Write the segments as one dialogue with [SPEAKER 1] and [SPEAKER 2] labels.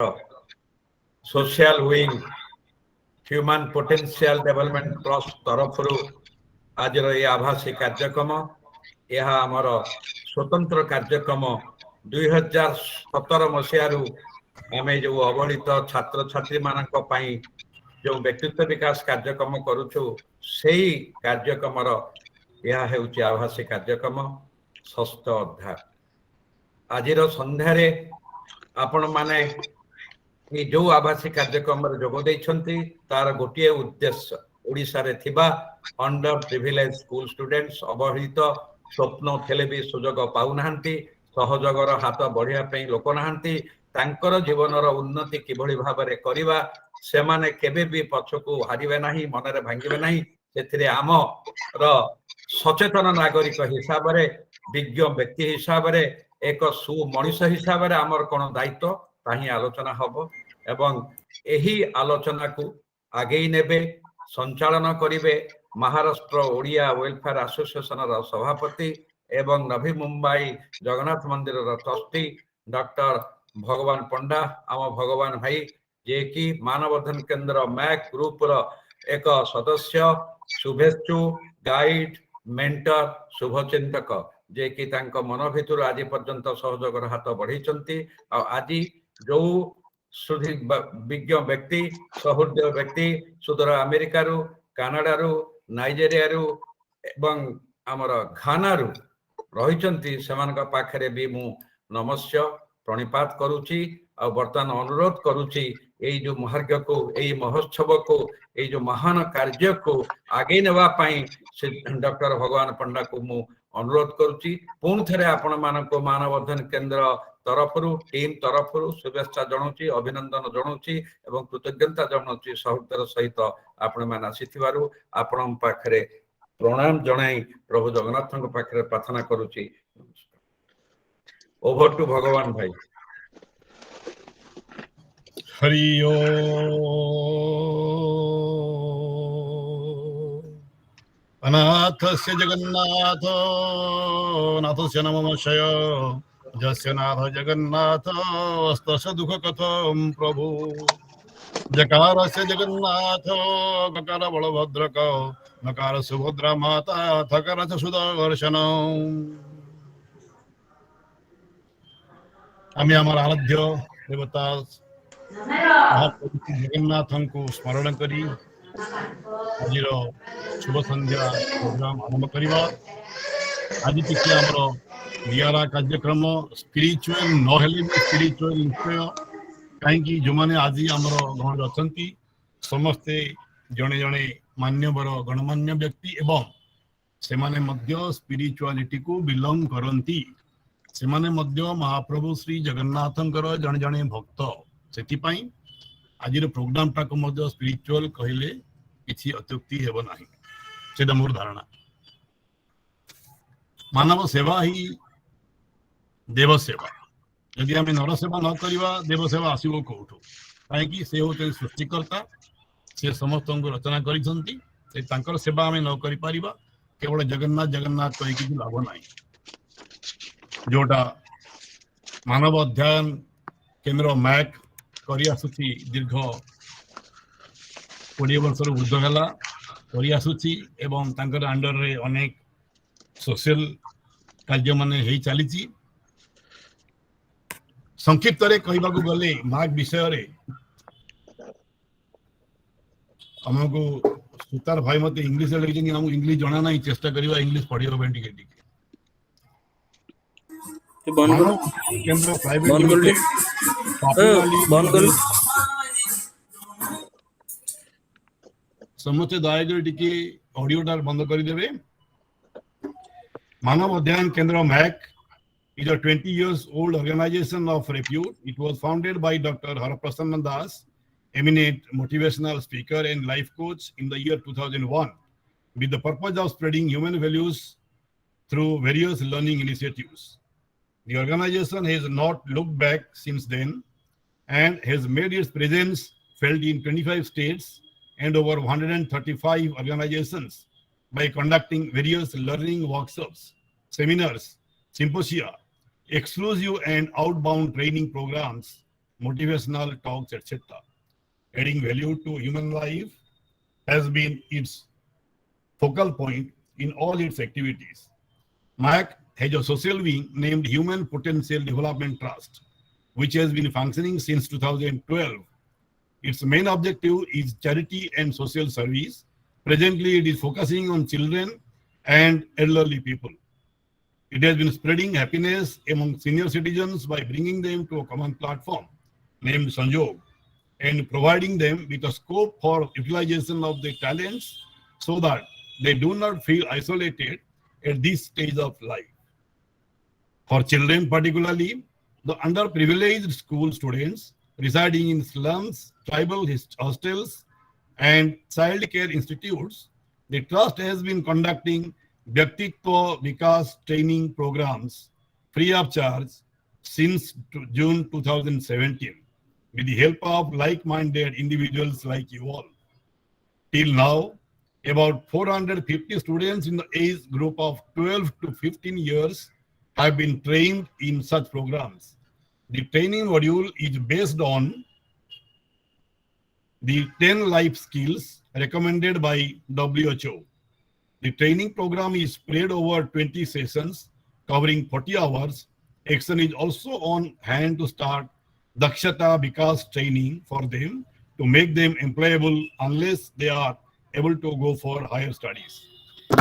[SPEAKER 1] Social wing human potential development trust तरफ आज ये आभासी कार्यक्रम यह आमर स्वतंत्र कार्यक्रम 2017 मसीह आम जो अवहेलित छात्र छात्री मान जो व्यक्तित्व विकास कार्यक्रम करुचु से कार्यक्रम यह हेउची आभासी कार्यक्रम षष्ठ अध्याय आज संध्यारे आपण माने जो आभासी कार्यक्रम जोग देइछंती तार गोटे उद्देश्य ओडिशा रे थिबा अंडर प्रिविलेज स्कूल स्टूडेंट्स अवहेलित स्वप्न थेले भी सुजोग पाउ नाहंती सहयोगर हाथ बढ़िया पे लोक नाहंती तांकर जीवनर उन्नति किभଳି भाबरे करिवा सेमाने केबे भी पछकु हारिबे नाही मनरे भांगिबे नाही सेथिरे आम र सचेतन नागरिक हिसाब रे विज्ञ व्यक्ति हिसाब रे एक सु मनुष्य हिसाब रे आमर कोन दायित्व ताही आलोचना हबो एवं एही आलोचना को आगे नेबे संचालन करिवे महाराष्ट्र ओडिया वेलफेयर एसोसिएशन रा सभापति एवं नवी मुंबई जगन्नाथ मंदिर रा ट्रस्टी डॉक्टर भगवान पंडा आम भगवान भाई जे कि मानवर्धन केंद्र मैक ग्रुप रा एक सदस्य शुभेच्छु गाइड मेंटर शुभचिंतक जे कि तांको मन भितर आज पर्यंत सहयोगर हाथ बढ़ाई आज जो विज्ञ व्यक्ति सहृदय व्यक्ति सुदूर अमेरिका रु कनाडा रु नाइजेरिया रु एवं आमर घाना रु रही पाखरे भी मु नमस्य प्रणिपात करुची आ वर्तमान अनुरोध करुची यही जो महार्घ को यही महोत्सव को यही जो महान कार्य को आगे नेवा पाई से डॉक्टर भगवान पंडा को मु अनुरोध करुची पुणी थे आपण मानक मानवर्धन केंद्र तरफ टीम तरफ शुभेच्छा जनाऊँगी अभिनंदन जनाऊँगी एवं कृतज्ञता जनाऊँगी सहृदय सहित आपण मैंने आसीथिबारु आपण पाखरे प्रणाम जनाई प्रभु जगन्नाथ पाखरे प्रार्थना करुची। ओवर टू भगवान भाई।
[SPEAKER 2] हरि ओम अनाथस्य जगन्नाथ नाथस्य नमः जस्य नाथ जगन्नाथ अस्तस्य दुख कथम प्रभु जकारस्य जगन्नाथ गकार बलभद्रक नकार सुभद्रा माता थकारस्य सुदर्शन आम्ही आमर आराध्य देवता जगन्नाथ को स्मरण करी आज शुभ संध्या प्रोग्राम आरंभ करवा। आज टिके आमर निरा कार्यक्रम स्पिरिचुअल नहेले भी स्पिरिचुअल निश्चय कहीं जो मैंने आज आमर गहन अच्छा समस्ते जड़े जड़े मान्यवर गणमान्य व्यक्ति एवं से माने स्पिरिचुआलिटी को बिलोंग करती से माने महाप्रभु श्री जगन्नाथ जड़े जड़े भक्त से आज प्रोग्राम टाक स्पिरिचुअल कहले किसी अत्युक्ति हेब नाही से मोर धारणा। मानव सेवा ही देव सेवा यदि आम नर सेवा न करवा देव सेवा आसो कौटू कहीं से होते सृष्टिकर्ता से समस्त को रचना कर सेवा आम न कर केवल जगन्नाथ जगन्नाथ कही किसी लाभ ना जोटा मानव अध्ययन केंद्र मैक करी दीर्घ 20 वर्ष ऊर्ध्व है अंडर रे अनेक सोशल कार्य माने चली संक्षिप्त कहवाक गले मार्क विषय रे आमको सुतार भाई मत इंग्लिश लिखी आमको इंग्लिश जना ना चेष्टा करवा इंग्लिश पढ़ा केंद्र प्राइवेट समस्ते दयाकर टिके ऑडियोटा बंद करदे। मानव अध्ययन केंद्र Mac is a 20 years old organization of repute. It was founded by Dr. Haraprasanna Das, eminent motivational speaker and life coach in the year 2001 with the purpose of spreading human values through various learning initiatives. The organization has not looked back since then and has made its presence felt in 25 states and over 135 organizations by conducting various learning workshops, seminars, symposia, exclusive and outbound training programs, motivational talks, etc. Adding value to human life has been its focal point in all its activities. MAC has a social wing named Human Potential Development Trust, which has been functioning since 2012. Its main objective is charity and social service. Presently, it is focusing on children and elderly people. It has been spreading happiness among senior citizens by bringing them to a common platform named Sanjog and providing them with a scope for utilization of their talents so that they do not feel isolated at this stage of life. For children particularly, the underprivileged school students residing in slums, tribal hostels, and child care institutes, the trust has been conducting Bhyaktitva Vikas training programs free of charge since June 2017 with the help of like-minded individuals like you all. Till now, about 450 students in the age group of 12 to 15 years have been trained in such programs. The training module is based on the 10 life skills recommended by WHO. The training program is spread over 20 sessions covering 40 hours. Action is also on hand to start Dakshata Vikas training for them to make them employable unless they are able to go for higher studies.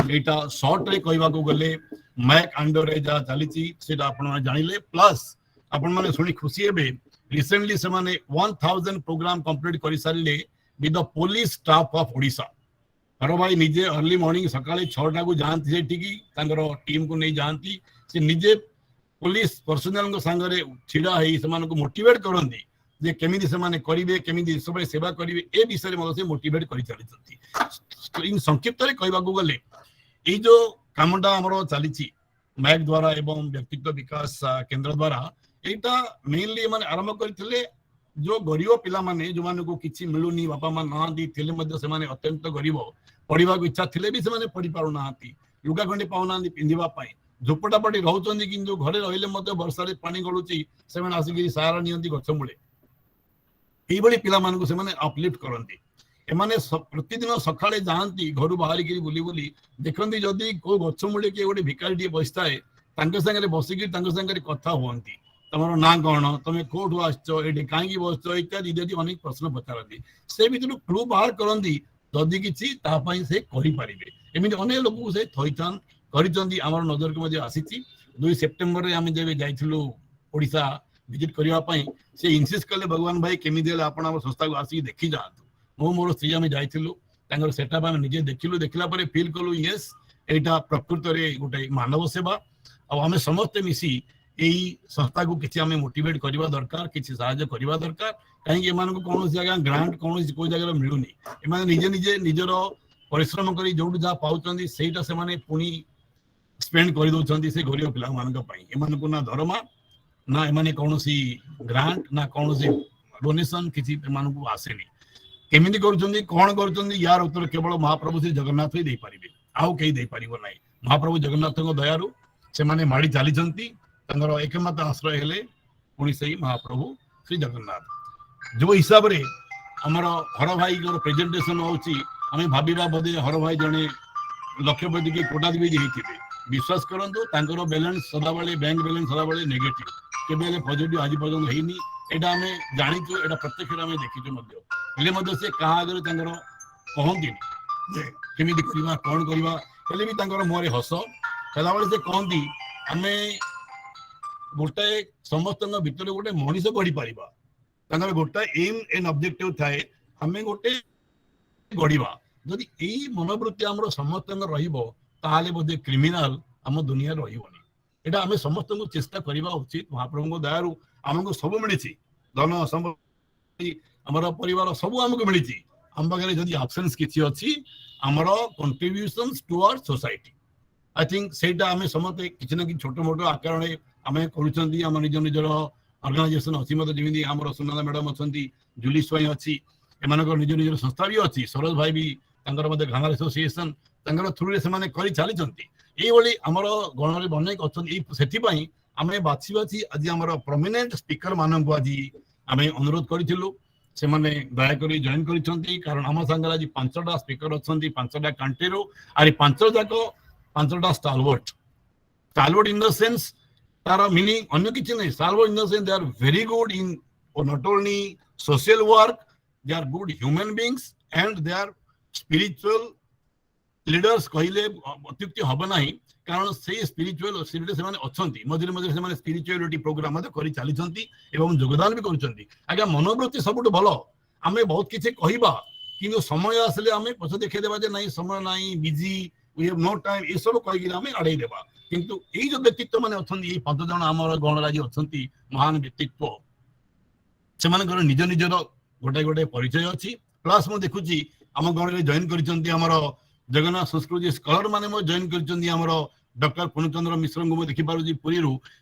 [SPEAKER 2] Eta short रे कहवा को गले Mac under रे जा चलीची सेटा आपण माने जानिले plus आपण माने सुनी खुशी हेबे रिसेंटली से माने 1000 प्रोग्राम कंप्लीट करि सारिले with the police staff of Odisha हर भाई निजे अर्ली मॉर्निंग सकाळे 6टा को जानती से ठीकी तांगर टीम को नहीं जानती से निजे पुलिस पर्सनल को संगरे छिडा हेई समान को मोटिवेट करंदी जे केमिति समान करिवे केमिति सबे सेवा करिवे ए विषय में से मोटिवेट करि चलितती इन संक्षिप्त रे कहबा को गले ए जो कामटा हमरो चलीची मैक द्वारा एवं व्यक्तित्व विकास केंद्र द्वारा एटा मेनली माने आरंभ करथिले जो गरीब पिला माने जो माने को किछि मिलुनी बापा मा ना दी थिले मध्ये से माने अत्यंत गरीब पढिबा को इच्छा थिले भी से माने पढि पारु नाहंती लुगा खंडे पाउना पिंधिबा पई झोपटा पटी रहउचंदी किंतु घरे रहिले मध्ये वर्षा रे पानी गळुची से माने आसी गिरी सहारा नियंती गछ मुळे एई बळी पिला माने को से माने अपलिफ्ट करंती एमाने प्रतिदिन सकाळे जानती घर बाहर गिरी बुली बुली देखंती जदी को गछ मुळे के गोटे भिखारी बसताए तांके संगे बसिकी तांके संगे कथा हुअंती तमरो ना कौन तमे कोठु आछो एडी कांगी बसछो इत्यादि इत्यादि अनेक प्रश्न पचारती से भितर क्लू बाहर करंती जदी किछि ता पई से करि परिबे एमिति अनेक लोक को से थइथान करिचंदी हमर नजर को मध्ये आसीची 2 सेप्टेम्बर रे आमे जेबे जाइथिलु ओडिसा विजिट करिवा पई से इंसिस्ट करले भगवान भाई केमि देले आपण हमर संस्था को आसी देखि जातु मो मोर स्त्री आमे जाइथिलु तांगर सेटअप आमे निजे देखिलु देखला परे फील कलु यस एटा प्रकृत रे गोटे मानव सेवा आ आमे समस्त मिसी एई संस्था को किछि आमे मोटिवेट करबा दरकार किछि सहायता करबा दरकार काहे कि एमान को कोनो जगह ग्रांट कोनो कोई जगह मिलुनी एमान निजे निजे निजरो परिश्रम करी जोडु जा पाउचंदी सेटा से माने पुनी स्पेंड कर दउचंदी से गरीब पिला मान को पई एमान को ना दरमा ना एमाने कोनोसी ग्रांट ना कोनोसी डोनेशन किछि एमान को आसेनी केमिति करचंदी कोन करचंदी यार उत्तर केवल महाप्रभु श्री जगन्नाथ ही दे परिबे आउ केही दे परिबो नाही महाप्रभु जगन्नाथ को दयारु से माने माडी चाली चंती तंगर एकमात्र आश्रय हेले पुणी से महाप्रभु श्री जगन्नाथ जो हिसाब रे हमर हर भाई को प्रेजेंटेशन होची हमें भाबीबा बदे हर भाई जने लक्षपति के कोटाधिपति हेतिबे विश्वास करंतु तांकर बैलेंस सदा बेले बैंक बैलेंस सदा बेले नेगेटिव केबेले पॉजिटिव आज पर्यंत हेनी एटा हमें जानिचु एटा प्रत्यक्ष हमें देखिचु मध्ये हेले मध्ये से कहा आगे तांकर कहंती जे केमिति करिवा कोन करिवा हेले भी तांकर मोरे हस कला बेले से कहंती हमें गोटे समस्त भितर गोटे मनीष गढ़ी पारिबा तांकर गोटे एम एंड ऑब्जेक्टिव थाए हमें गोटे गढ़ीबा जदि एई मनोवृत्ति हमरो समस्त रहिबो ताले बोधे क्रिमिनल हम दुनिया रहिबोनी एटा हमें समस्त को चेष्टा करबा उचित महाप्रभु को दयारु हमको सब मिलिछि धन संपत्ति हमर परिवार सब हमको मिलिछि हम बगरे जदि ऑप्शंस किछि अछि हमर contributions toward society I think सेटा हमें समस्त किछि न कि छोटो मोटो आकार रे हमें करूचंदी हम निज निजर ऑर्गेनाइजेशन अछि मत जेमिति हमर सुनंदा मैडम अछंती जुली स्वयं अछि एमानकर निज निजर संस्था भी अछि सरोज भाई भी तांकर मते घानार एसोसिएशन तांकर थ्रू रे से करि चाली चंती एई बोली हमर गण रे बनेक अछंती सेति पई हमें बाछि बाछि आज हमर प्रोमिनेंट स्पीकर मानन को आज आम अनुरोध करूँ से माने दयाकोरी जॉइन करिसेंती कारण आम संगे आज 5टा स्पीकर अच्छी 5टा कंट्री रो आरी 5 जाक 5टा स्टालवर्ड इन द सेंस तार मीनिंग अन्य किसी नहीं stalwart in the sense they are very good in not only social work they are good human beings and they are spiritual leaders कहले अत्युक्ति हम ना कारण से स्पिरिचुअल से अच्छी मझे मझे से स्पिरिचुअलिटी प्रोग्राम कर चली योगदान भी कर मनोवृत्ति सब भल आम बहुत किसी कहवा कि समय आसले आम पछ देखा ना समय ना busy we have no time ये सब कहीकि आम आड़े देवा किंतु ये जो व्यक्तित्व मैंने अच्छी 5 जन आम गणराजी अच्छा महान व्यक्तित्व से निज निजर गोटे गोटे परिचय अच्छी प्लस मुझे देखुची आम गण जॉइन कर जगन्नाथ संस्कृति स्कॉलर माने जॉइन कर डॉक्टर पूर्णचंद्र मिश्र को देखिपुरी पुरी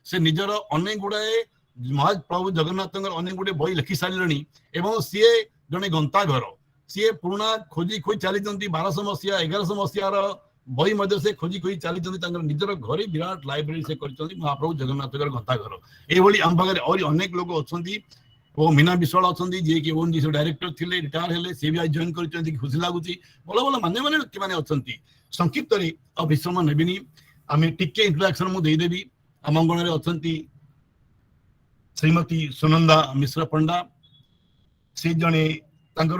[SPEAKER 2] से निजर अनेक गुड़ाए महाप्रभु जगन्नाथ अनेक गुड़े बही लिखि सारे सी जड़े गंताघर सी पुराणा खोजी खोज चली 1200 मसीहा 1100 मसीpraco बही से खोजी खोजी चली निजर घर विराट लाइब्रेरी से महाप्रभु जगन्नाथ गंताघर ये आम पाखे और अनेक लोग अच्छा वो मीना विश्वाल अच्छा जी कि ओन जी डायरेक्टर थे रिटायर हेले सी भी आज जॉइन कर खुशी लगुच भल भल मान्य माने व्यक्ति मैंने अच्छा संक्षिप्त विश्राम नेबिनी आम टिके इंट्रोडक्शन मुझे देदेवी आम गण में अच्छा श्रीमती सुनंदा मिश्र पंडा से जड़े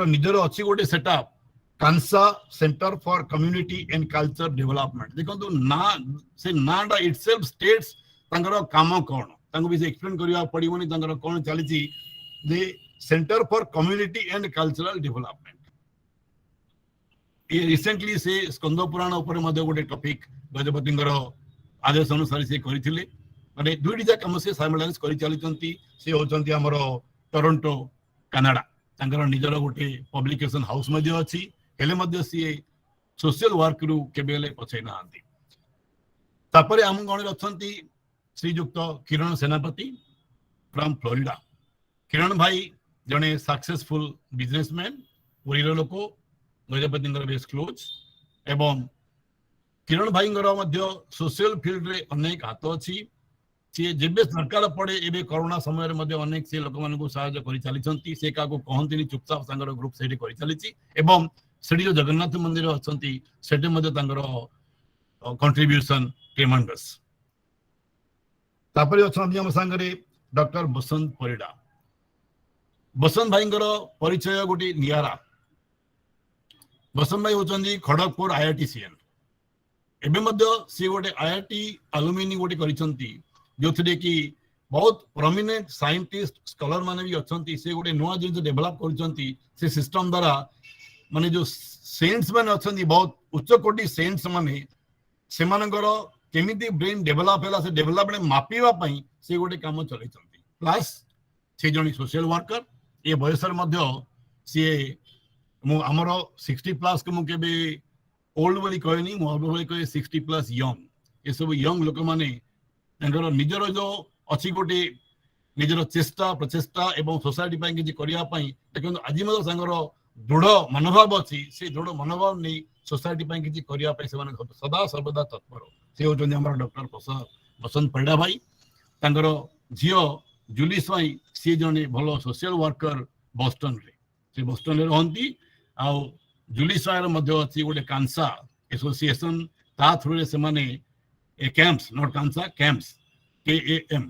[SPEAKER 2] निजर अच्छी गोटे setup Kansa centre for community and culture development देखो ना से नाटा इटसेल्फ स्टेट्स काम कौन भी एक्सप्लेन करने पड़ोनी कौन चली centre for community and cultural development ये रिसेंटली से स्कंद पुराण उपर गोटे टॉपिक गजपति आदेश अनुसार से करते माने दुईटी जा कम से साइमल्टेनियस कर चली से होचंती हमर टोरंटो कनाडा तांकर निजर गोटे पब्लिकेशन हाउस मध्ये अछि हेले मध्ये सी सोशल वर्क रु केबेले पछै नांती तापरे हम गण अछंती श्रीयुक्त किरण सेनापति फ्रॉम फ्लोरिडा किरण भाई जने सक्सेसफुल बिजनेसमैन पुरी लोक गजपति बेस क्लोज एवं किरण भाई सोशल फील्ड रे अनेक हाथ अच्छी सी जेबे सरकार पड़े एबे कोरोना समय रे अनेक से लोक मानकु सहायता करि चली से का कहती चुपचाप सांगर ग्रुप से कर चली एवं सेठी जो जगन्नाथ मंदिर अच्छी सेठी कंट्रीब्यूशन ट्रेमेंडस तापर अच्छा आम सांगरे डॉक्टर बसंत परिडा बसंत भाई परिचय गोटे नियारा बसंत भाई होचंदी खड़गपुर IITCN एवं सी गोटे IIT अलुमिनी गोटे करिसंती जो थे कि बहुत प्रोमिनेंट साइंटिस्ट स्कॉलर माने भी अच्छी से गोटे नुआ जिन डेभलप कर सिस्टम द्वारा माने जो सेंट्स माने अच्छी बहुत उच्च कोटि सेंट्स माने से केमिति ब्रेन डेभलप है से डेभलपमेंट मापिबा पई से गोटे काम चलाई प्लस से जणी सोशल वर्कर ये बयसर सी आमर 60+ को मुझे ओल्ड बोली कहनी मुझे कहे 60+ यंग ये सब यंग लोक माने निजर जो अच्छी गोटे निजर चेष्टा प्रचेष्टा एवं सोसाइटी किसी करने देखो आज सांगर दृढ़ मनोभाव अच्छी से दृढ़ मनोभाव नहीं सोसाइटी किसी करने सदा सर्वदा तत्पर से होती डॉक्टर बसंत परिडा भाई झी जूली स्वाई सी जने भल सोशल वर्कर बोस्टन रे से बोस्टन रे रहंती आ जूली स्वाई अच्छी गोटे कांसा एसोसिएशन ता थ्रू से माने camps not Kansa camps KAM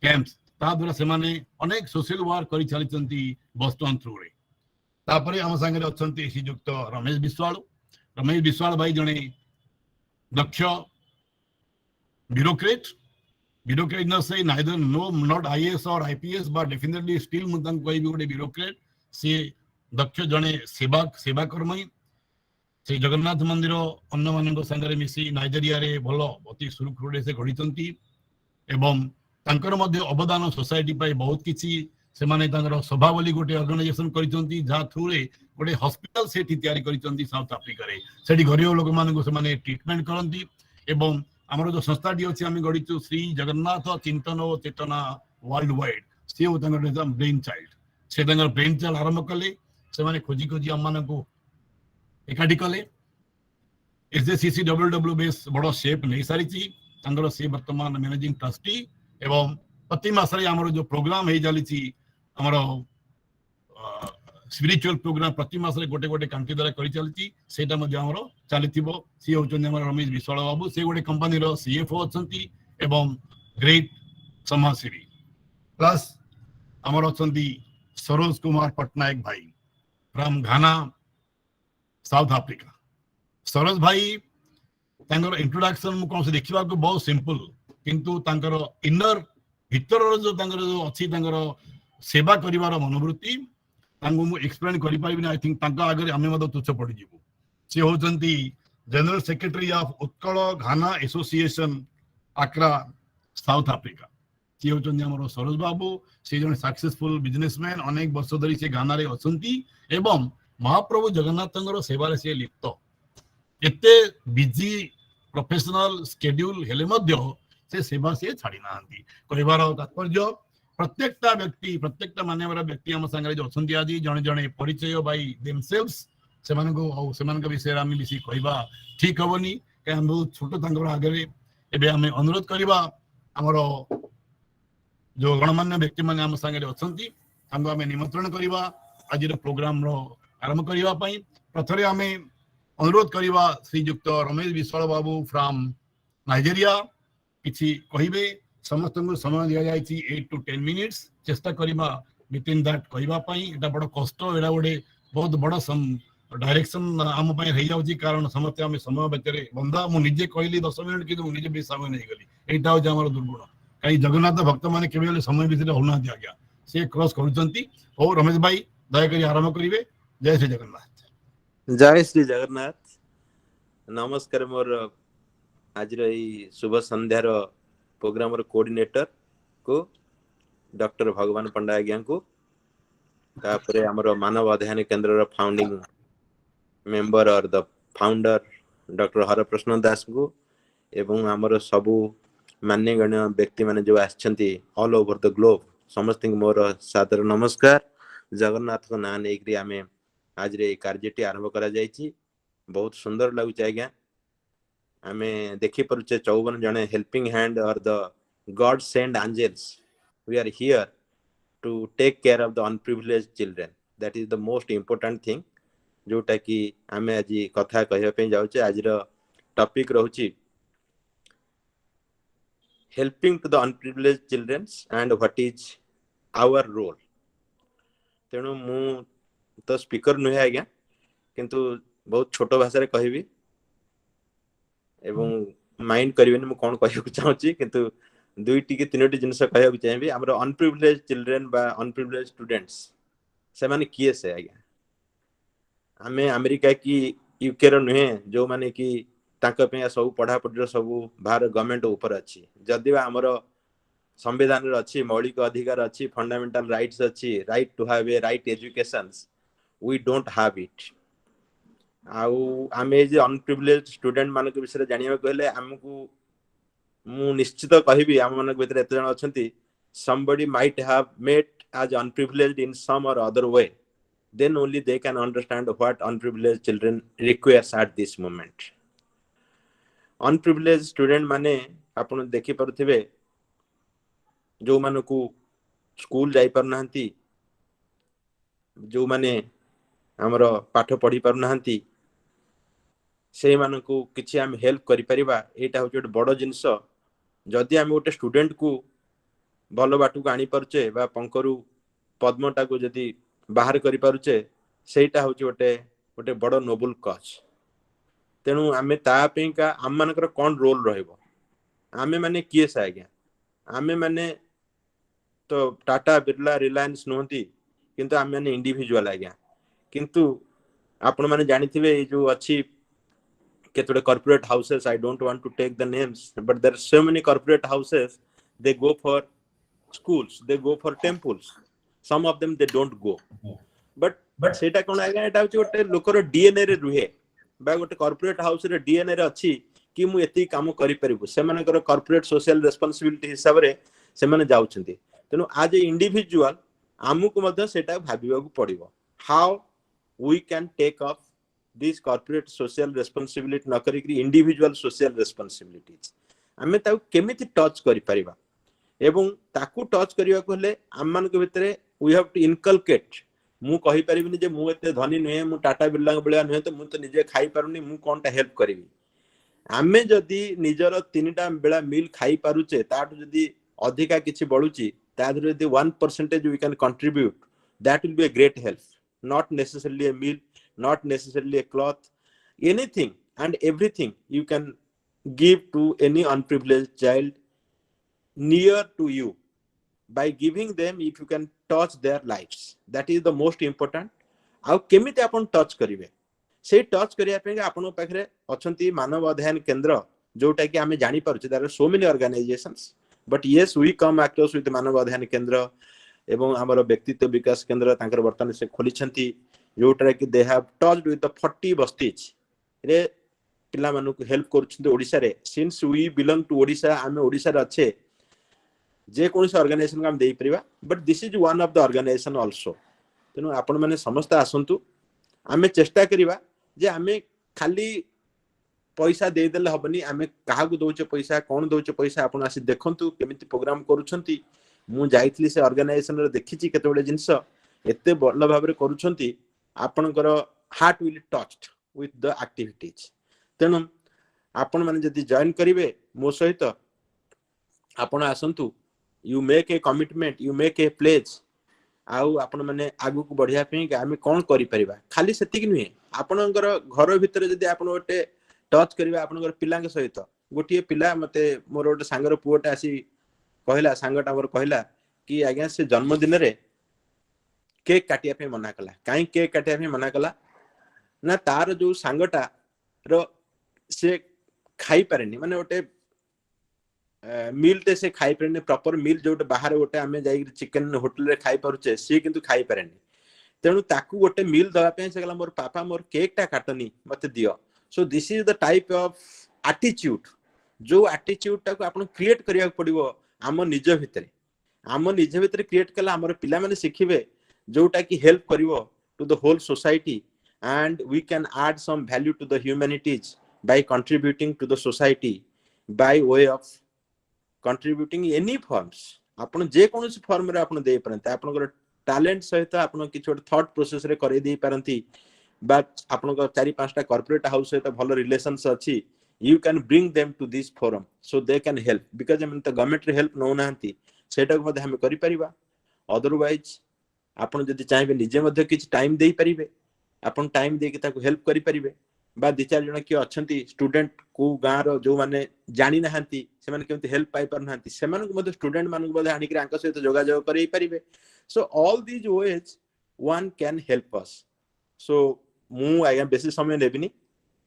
[SPEAKER 2] camps ता द्वारा से माने अनेक सोशल वर्क करि चली बोस्टन थ्रू रे तापरे हम संगे अच्छी श्रीयुक्त रमेश विश्वाल भाई जने दक्ष ब्यूरोक्रेट न से नाइदर नो नॉट IAS और IPS बट डेफिनेटली स्टिल मुझे गोटे ब्यूरोक्रेट सी दक्ष जड़े सेवा कर्मी से जगन्नाथ मंदिर अन्य मान सागर मिसी नाइजेरिया रे भल अति सुरुखुरु से गढ़ी एवं तांकर अवदान सोसाइटी बहुत किसी से सभा बोली गोटे ऑर्गेनाइजेशन कर थ्रू रे गोटे हॉस्पिटल से तैयारी साउथ अफ्रिका रे सेठी गरीब लोक मान से ट्रीटमेंट करती एवं आमर जो संस्थाटी अच्छी आम गढ़ीचु श्री जगन्नाथ चिंतन और चेतना वर्ल्ड वाइड सी ब्रेन चाइल्ड से ब्रेन चाइल्ड आरंभ कले से खोजी खोजी आम मान एकाठी कले SJCCWW बेस बड़ शेप नहीं सारी सी वर्तमान मैनेजिंग ट्रस्टी एवं प्रति मास आमर जो प्रोग्राम हो चली हमरो स्पिरिचुअल प्रोग्राम प्रति मास रे गोटे गोटे कांटी द्वारा करि चलती सेटा मध्ये हमरो चलिथिबो सी होचन हमर रमेश विश्वाल बाबू से गोटे कंपनी रो सीएफओ अछंती एवं ग्रेट समाजसेवी प्लस हमर अछंती सरोज कुमार पटनायक भाई from Ghana south Africa Saroj भाई तांकर इंट्रोडक्शन मु कोन से देखिबा को बहुत सिंपल किंतु तांकर इनर भीतर जो तांकर जो अछि तांकर सेवा करिवार मनोवृत्ति तांको मु एक्सप्लेन करि पाइबिना आई थिंक तांका आगे आमे मद तुच्छ पड़ी जीवो से होचंती general secretary of Utkal Ghana association Accra South Africa से होचंती हमर सरोज बाबू से जने सक्सेसफुल बिजनेसमैन अनेक वर्ष धरि से घाना रे अछंती एवं महाप्रभु जगन्नाथंगर सेवा रे से लिप्त एते बिजी प्रोफेशनल शेड्यूल हेले मध्य से सेवा से छाड़ी नांती कहबार तात्पर्य प्रत्येकटा व्यक्ति प्रत्येकटा मान्यवर व्यक्ति हम संगे जो अछंती आदि जने जने परिचय बाय देमसेल्व्स से मानको औ से मानक विषय आमी लिसी कहबा ठीक हबनी के हम बहुत छोट तांगर आगे एबे हमें अनुरोध करबा हमर जो गणमान्य व्यक्ति माने हम संगे अछंती हमको हमें निमंत्रण करबा आज रो प्रोग्राम रो आरंभ करबा पई प्रथरे हमें अनुरोध करबा श्रीयुक्त रमेश विश्वाल बाबू फ्रॉम नाइजेरिया किछि कहिबे समस्त समय दिया जाए 8 to 10 मिनिट्स चेष्टा करिबा विथिन दैट कहबा पई एटा बड़ कष्ट एटा गोटे बहुत बड़ डायरेक्शन आम पई रहि जाउची कारण समस्त हम समय बचरे बंदा मु निजे कहली 10 मिनिट कि निजे भी समय नहीं गली एटा हो हमर दुर्गुण कई जगन्नाथ भक्त माने केवल समय भितर होना दिया गया से क्रॉस करूचंती ओ रमेश भाई दया करी आरंभ करिवे जय श्री जगन्नाथ
[SPEAKER 3] जय श्री जगन्नाथ नमस्कार मोर आज रही शुभ संध्यार प्रोग्राम कोऑर्डिनेटर को डॉक्टर भगवान पंडा आज्ञा को तापरे हमरो मानव अध्ययन केंद्र रो फाउंडिंग मेंबर और द फाउंडर डॉक्टर हरप्रश्न दास को एवं हमरो सबु मान्यगण्य व्यक्ति माने जो आछंती ऑल ओवर द ग्लोब समस्त मोर सादर नमस्कार जगन्नाथ को नाम नेकरी आमे आज रे कार्यटी आरंभ करा जायछि बहुत सुंदर लागु आज्ञा आमे देखि परुचे 54 जने हेल्पिंग हैंड और the god send angels we are here to take care of the underprivileged children that is the most important thing जोटा कि आमे आज कथा कहया पे जाउचे आज रो टॉपिक रहउची helping to the underprivileged childrens and what is our role तेनु मु तो स्पीकर नुहे आज्ञा किंतु बहुत छोट भाषा रे कहबी एवं माइंड करिवेनी मु कोन कहय चाहूची किंतु दुईटी के तीनोटी जिनस कहय चाहेबी हमर अनप्रिविलेज्ड चिल्ड्रन बा अनप्रिविलेज्ड स्टूडेंट्स से माने किए से आज्ञा हमें अमेरिका की यूके रो नुहे जो माने कि तांका पे सब पढ़ा पढ़ी सब बाहर गवर्नमेंट ऊपर अछि जदि हमर संविधान रे अछि मौलिक अधिकार अछि फंडामेंटल राइट्स अछि right to have a right education we don't have it आउ आमे जे अनप्रिविलेज्ड स्टूडेंट मानक विषय जानिबा कहले हमकु मु निश्चित कहबी हम मानक भीतर एत जण अछंती somebody might have met as unprivileged in some or other way then only they can understand what unprivileged children requires at this moment unprivileged student माने आपण देखि परथिबे जो मानकु स्कूल जाई पर नाहंती जो माने हमरो पाठ पढ़ी पर नाहंती से मानकु किछि हम हेल्प करि परिबा एटा हो जोट बड़ जिंस जदि हम गोटे स्टूडेंट को भलो बाटू को आनी परचे बा पंकरु पद्मटा को जदि बाहर करि परचे सेटा हो जोटे गोटे बड़ नोबल कॉज तेनु आमे ता पे का हम मानकर कोन रोल रहइबो आमे माने किए से आज्ञा आमे माने तो टाटा बिरला रिलायंस नोंती किंतु आमे माने इंडिविजुअल आज्ञा किंतु आपण माने जानिथिबे जो अछि केतोडे corporate houses I don't want to take the names but there are so many corporate houses they go for schools they go for temples some of them they don't go but सेटा कोन आगा एटा गोटे लोकर DNA रे रुहे बा गोटे corporate house रे DNA रे अछि कि मु एती काम करि परिबो से मानकर corporate social responsibility हिसाब रे से माने जाउछंती तेनु आज ए इंडिविजुअल आमुक मध्य सेटा भाबिबाकू पड़िबो how we can take off this corporate social responsibility न करी individual social responsibilities हमें ताऊ केमिति टच करि परिबा एवं ताकू टच करिया को हले हम मान के भितरे वी हैव टू इनकलकेट मु कहि परिबिनी जे मु एते धनी नुहे मु टाटा बिरला बेलिया नुहे तो मु तो निजे खाई पारुनी मु कोनटा हेल्प करिवि आमे जदि निजर 3टा बेला मील खाई पारुचे ताटु जदि अधिका किछि बळुची तादर जदि 1% we can contribute that will be a great help, not necessarily a meal, not necessarily a cloth, anything and everything you can give to any unprivileged child near to you. By giving them, if you can touch their lives, that is the most important. आउ केमिति आपण touch करिवे से touch करिया पे आपण पाखरे अछंती मानव अध्ययन केंद्र जोटा कि आमे जानि पारुचे there are so many organisations but yes we come across with Manav Adhyayan Kendra एवं आमर व्यक्तित्व विकास केंद्र तांकर वर्तमान से खोलिछंती जोटा कि they have touched with the 40 bastis रे पिला मानु को हेल्प करूछंती ओडिसा रे since we belong to Odisha आमे ओडिसा रे अच्छे जे कोनसे ऑर्गेनाइजेशन का हम देई परिबा but this is one of the organisation also तेनु आपण माने समस्त आसंतु आमे चेष्टा करिबा जे आमे खाली पैसा दे देले हबनी आमे काहा को दोचे पैसा कोन दोचे पैसा आपण आसी देखंतु केमिति प्रोग्राम करूछंती मु जाइतली से ऑर्गेनाइजेशन रे देखिची केते बडे जिंस एते बल्ल भाबरे करूछंती आपनकर heart will touched with the activities तेनु आपण माने जदी जॉइन करिवे मो सहित आपण आसंतु you make a commitment you make a pledge आउ आपण माने आगु को बढ़िया पे आमे कोन करि परिबा खाली सेति कि नुहे आपनकर घर भीतर जदी आपण ओटे टच करिबा आपनकर पिलांग सहित गोटिए पिला मते मोर ओटे सांगर पुओटा आसी कहला सांगटा मोर कहला कि आज्ञा से जन्मदिन रे केक काटिया पे मना कला काई केक काटिया पे मना कला ना तार जो सांगटा रो से खाई पारेनी माने ओटे मील ते से खाई पारेनी प्रॉपर मील जोटे बाहर ओटे आमे जाई चिकन होटल रे खाई पारुचे से किंतु खाई पारेनी तेनु ताकू गोटे मील दवा पे से गला मोर पापा मोर केक टा काटनी मते दियो so this is the type of attitude जो एटीट्यूड टा को आपण क्रिएट करिया पड़िबो आम निज भितर क्रिएट कला हमर पिला माने सिखिबे जोटा कि हेल्प करिवो to the whole society and we can add some value to the humanities by contributing to the society by way of contributing any forms आपण जे कोनोसी फॉर्म रे आपण दे परंते आपनकर टैलेंट सहित आपण कि छोट थॉट प्रोसेस रे करे दे परंती बट आपनकर 4-5टा कॉर्पोरेट हाउस सहित भलो रिलेशंस अछि you can bring them to this forum so they can help because I mean the government help no nahanti सेटा को हम करि परिबा अदरवाइज आपण जदि चाहेबे निजे मध्ये किछ टाइम देई परिबे आपण टाइम दे के ताको हेल्प करि परिबे बा 2-4 जण कि अछंती स्टूडेंट को गां रो जो माने जानि नाहंती से माने केमति हेल्प पाई पर नाहंती से माने को मध्ये स्टूडेंट माने को मध्ये आनि के अंक सहित जोगाजोग करि परिबे so all these ways one can help us so मु आया बेसी समय नेबिनी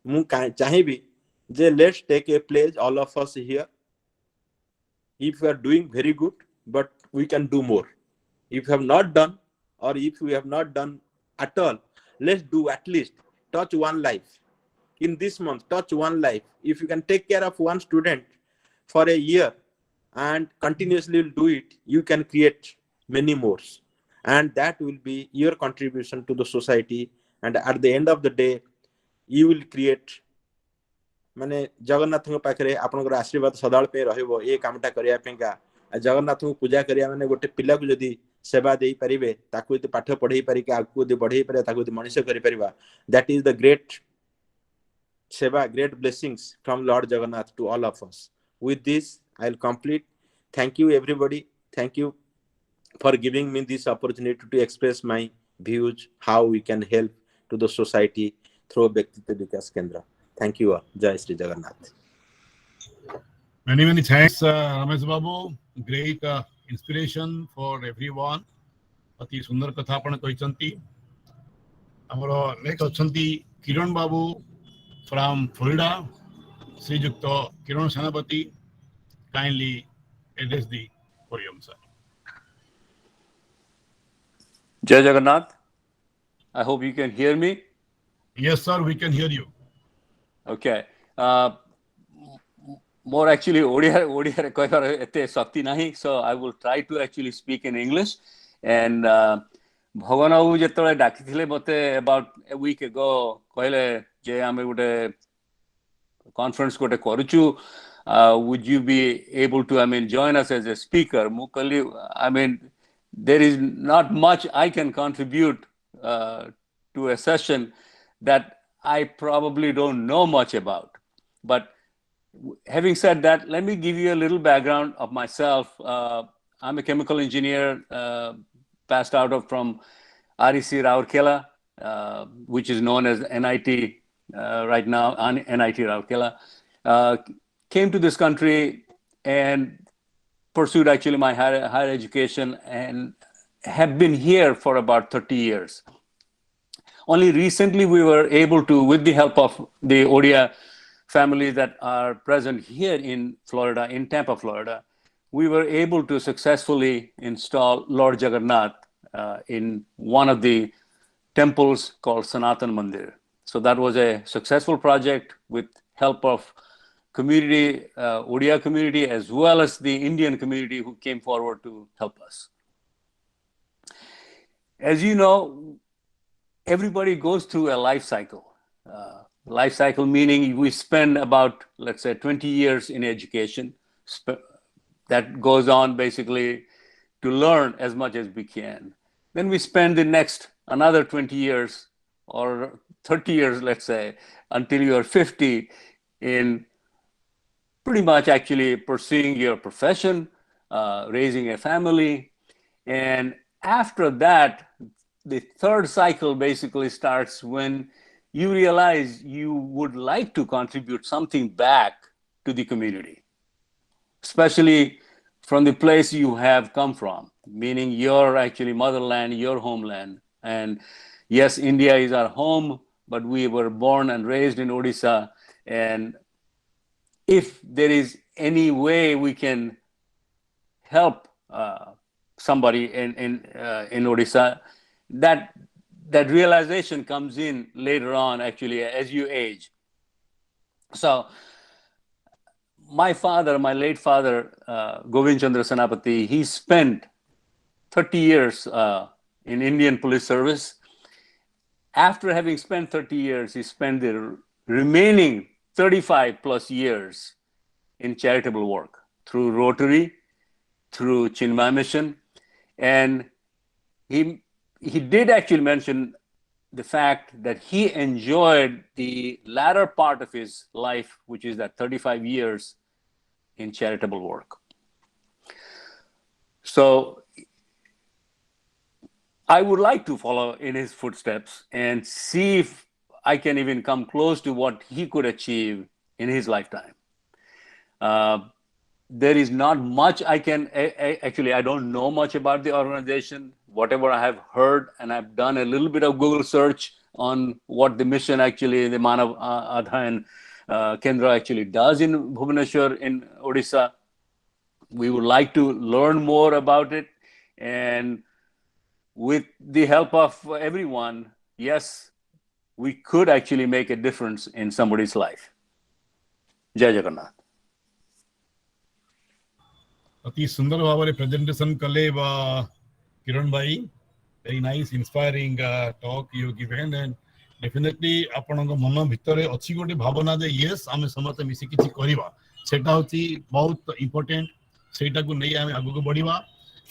[SPEAKER 3] मु चाहेबी जे let's take a pledge all of us here if we are doing very good but we can do more if we have not done or if we have not done at all let's do at least touch one life in this month touch one life if you can take care of one student for a year and continuously do it you can create many more and that will be your contribution to the society and at the end of the day you will create माने जगन्नाथ को पाखरे आपनकर आशीर्वाद सदाल पे रहइबो ए कामटा करिया पेका जगन्नाथ को पूजा करिया माने गोटे पिला को जदी सेवा देई परिबे ताकू एते पाठ पढई पारि के आगु दे बढ़ई पारे ताकू एते मनुष्य करि परिबा दैट इज द ग्रेट सेवा great blessings from lord Jagannath to all of us with this I will complete thank you everybody thank you for giving me this opportunity to express my views how we can help to the society through Vyaktitva Vikas केंद्र Thank you all. Jai Shri Jagannath.
[SPEAKER 2] Many thanks, Ramesh Babu. Great inspiration for everyone. अति सुंदर कथा आपण कहिसंती. हमरो next अछंती Kiran babu from Florida. Shriyukta Kiran Senapati kindly address the podium, sir.
[SPEAKER 4] Jai Jagannath. I hope you can hear me.
[SPEAKER 2] Yes, sir, we can hear you.
[SPEAKER 4] Okay. More actually Odia रे कहबार एते शक्ति नाही so I will try to actually speak in English and भगवान बाबू जेतले डाकिथिले मते about a week ago कहले जे आमे गोटे conference गोटे करूछु would you be able to join us as a speaker मु कहली there is not much I can contribute to a session that I probably don't know much about. But having said that, let me give you a little background of myself. I'm a chemical engineer, passed out of from REC Rourkela, which is known as NIT right now, NIT Rourkela. Came to this country and pursued actually my higher education and have been here for about 30 years. Only recently we were able to, with the help of the Odia families that are present here in Florida, in Tampa, Florida, we were able to successfully install Lord Jagannath in one of the temples called Sanatan Mandir. So that was a successful project with help of community, Odia community, as well as the Indian community who came forward to help us. As you know, everybody goes through a life cycle. Life cycle meaning we spend about, let's say, 20 years in education. That goes on basically to learn as much as we can. Then we spend the next another 20 years or 30 years, let's say, until you're 50 in pretty much actually pursuing your profession, raising a family. And after that, the third cycle basically starts when you realize you would like to contribute something back to the community, especially from the place you have come from, meaning your actually motherland, your homeland. And yes, India is our home, but we were born and raised in Odisha. And if there is any way we can help somebody in Odisha, that realization comes in later on, actually, as you age. So my father, my late father, Govind Chandra Senapati, he spent 30 years in Indian Police Service. After having spent 30 years, he spent the remaining 35 plus years in charitable work through Rotary, through Chinmay Mission. And he did actually mention the fact that he enjoyed the latter part of his life, which is that 35 years in charitable work. So I would like to follow in his footsteps and see if I can even come close to what he could achieve in his lifetime. There is not much I can, actually, I don't know much about the organization. Whatever I have heard, and I've done a little bit of Google search on what the mission actually, the Manav Adhyan Kendra actually does in Bhubaneswar in Odisha. We would like to learn more about it. And with the help of everyone, yes, we could actually make a difference in somebody's life. Jai Jagannath.
[SPEAKER 2] अति सुंदर भाव में presentation कले किरण भाई, very nice inspiring talk you given and definitely आपन मन भितर अच्छी गोटे भावना जे यस आमे समस्त मिसी किछि करिवा सेटा होची बहुत इंपोर्टेंट सेटा को नै आमे आगु को बढ़िवा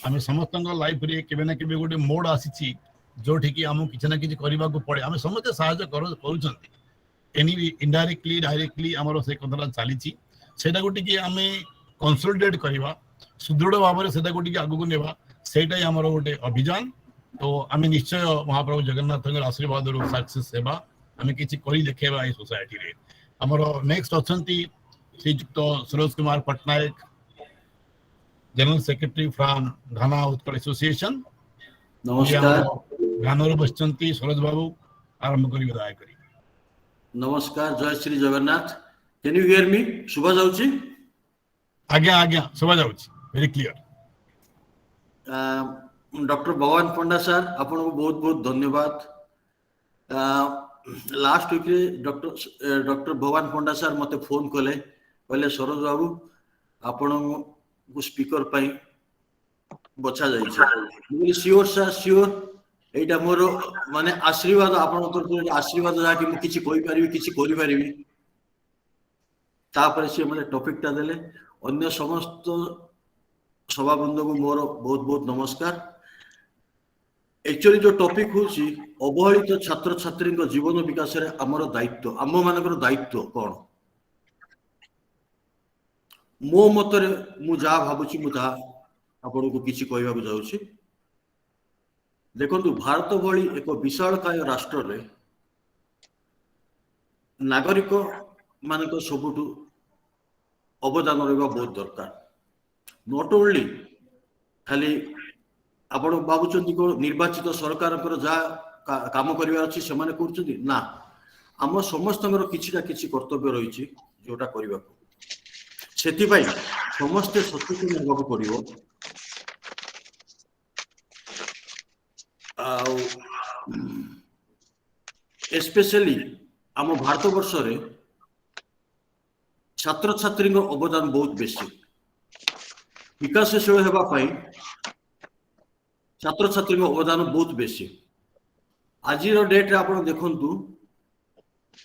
[SPEAKER 2] आमे समस्त लाइफ रे केबे ना केबे गोटे मोड आसीची जोठी कि आमु किछि ना किछि करिवा को पड़े आमे समस्त सहायता करूछंती एनी इनडायरेक्टली डायरेक्टली हमरो से कथरा चालीची सेटा गोटे कि आमे कंसोलिडेट करिवा सुदृढ़ भाव में सेटा गोटे आगु को नेवा सेटा हमर गोटे अभियान तो आमे निश्चय महाप्रभु जगन्नाथ आशीर्वाद सक्सेस सेवा आमे किछि करि देखेबा ए सोसाइटी रे हमर नेक्स्ट अछंती Shriyukta Suresh Kumar Patnaik general secretary from Ghana Utkal association
[SPEAKER 5] नमस्कार
[SPEAKER 2] घाना रो बसचंती सुरेश बाबू आरंभ करी दया करी
[SPEAKER 5] नमस्कार जय Shri Jagannath can you hear me सुबह जाउची
[SPEAKER 2] आज्ञा आज्ञा सुबह जाउची वेरी क्लियर
[SPEAKER 5] डॉक्टर भगवान पंडा सर आपन को बहुत बहुत धन्यवाद लास्ट वीक रे डॉक्टर भगवान पंडा सर मते फोन कले कहले सरोज बाबू आपन को स्पीकर पई बचा जाई छै श्योर सर श्योर एटा मोर माने आशीर्वाद आपन तरफ आशीर्वाद जा कि मु किछि कोइ परिबी किछि करि परिबी तापर से मते टॉपिक ता देले अन्य समस्त सभाबंधु को मोर बहुत बहुत नमस्कार एक्चुअली जो टॉपिक होची अवहेलित छात्र छात्री जीवन विकास रे हमर दायित्व आम मानकर दायित्व कौन मो मतरे मु जा भाबुची मु ता आपण को किछि कहबा को जाउची देखंतु भारत भली एक विशालकाय राष्ट्र रे नागरिक मानक सबुठु अवदान रहबा बहुत दरकार नॉट ओनली खाली आपण भाबुचंती को निर्वाचित सरकार जा काम करिवा अछि सेमाने करछथि ना आम समस्तଙ୍କର किछिटा किछि कर्तव्य रहिछि जोटा करिवा सेति पई समस्त सचेतन हेबाक पड़िबो स्पेशली आम भारत वर्ष रे छात्र छात्री अवदान बहुत बेसी विकासशील हेबा पई छात्र छात्री अवदान बहुत बेसी आज डेट रे आपण देखंतु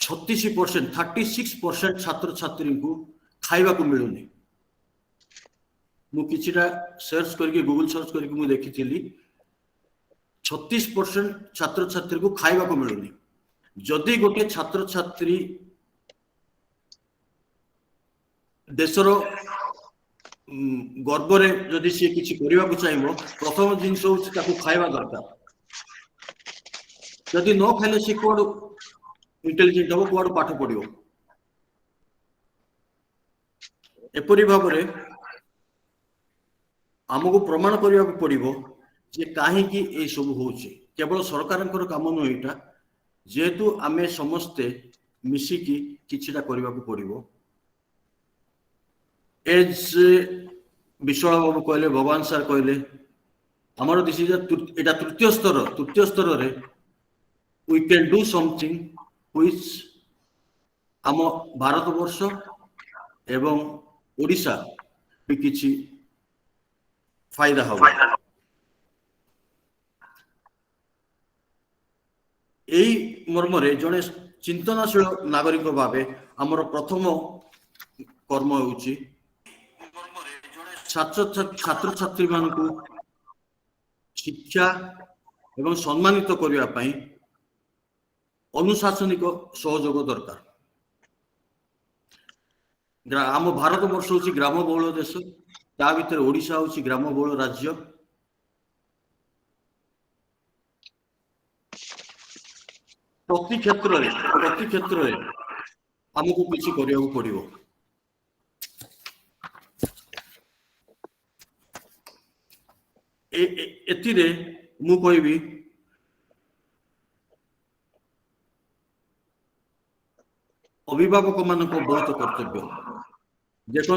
[SPEAKER 5] 36% छात्र छात्री को खाइबा को मिलुनी मु किछिटा सर्च करके गूगल सर्च करके मु देखिथिली 36% छात्र छात्री को खाइबा को मिलुनी जदि गोटे छात्र छात्री देशर गर्व जदि सी किसी करने को चाहिए प्रथम जिनस खाइबा दरकार जदि न खाइले सी कौन इंटेलिजेंट हम कौन पाठ पढ़ो एपरी भाव में आमको प्रमाण करने को पड़ो जे कहीं ये सब हो केवल सरकार काम नुह यहाँ जेहेतु आमे समस्ते मिसिकी किछिटा करने को पड़ो एज विश्वाल बाबू कहले भगवान सार कहले आमर दिस इज एटा तृतीय स्तर रे we can do something which आम भारत वर्ष एवं ओडिशा भी किछि फायदा हो एई मर्म रे जने चिंतनशील नागरिक भावे आमर प्रथम कर्म होउची छात्र छात्री मान को शिक्षा एवं सम्मानित करने पाई अनुशासनिक सहयोग दरकार आम भारत वर्ष हूँ ग्राम बहुल देश ता भीतर ओडिशा हूँ ग्राम बहुल राज्य प्रति क्षेत्र आमको किसी करने को पड़ो एतिरे मु कहबी अभिभावक मान बहुत कर्तव्य देखु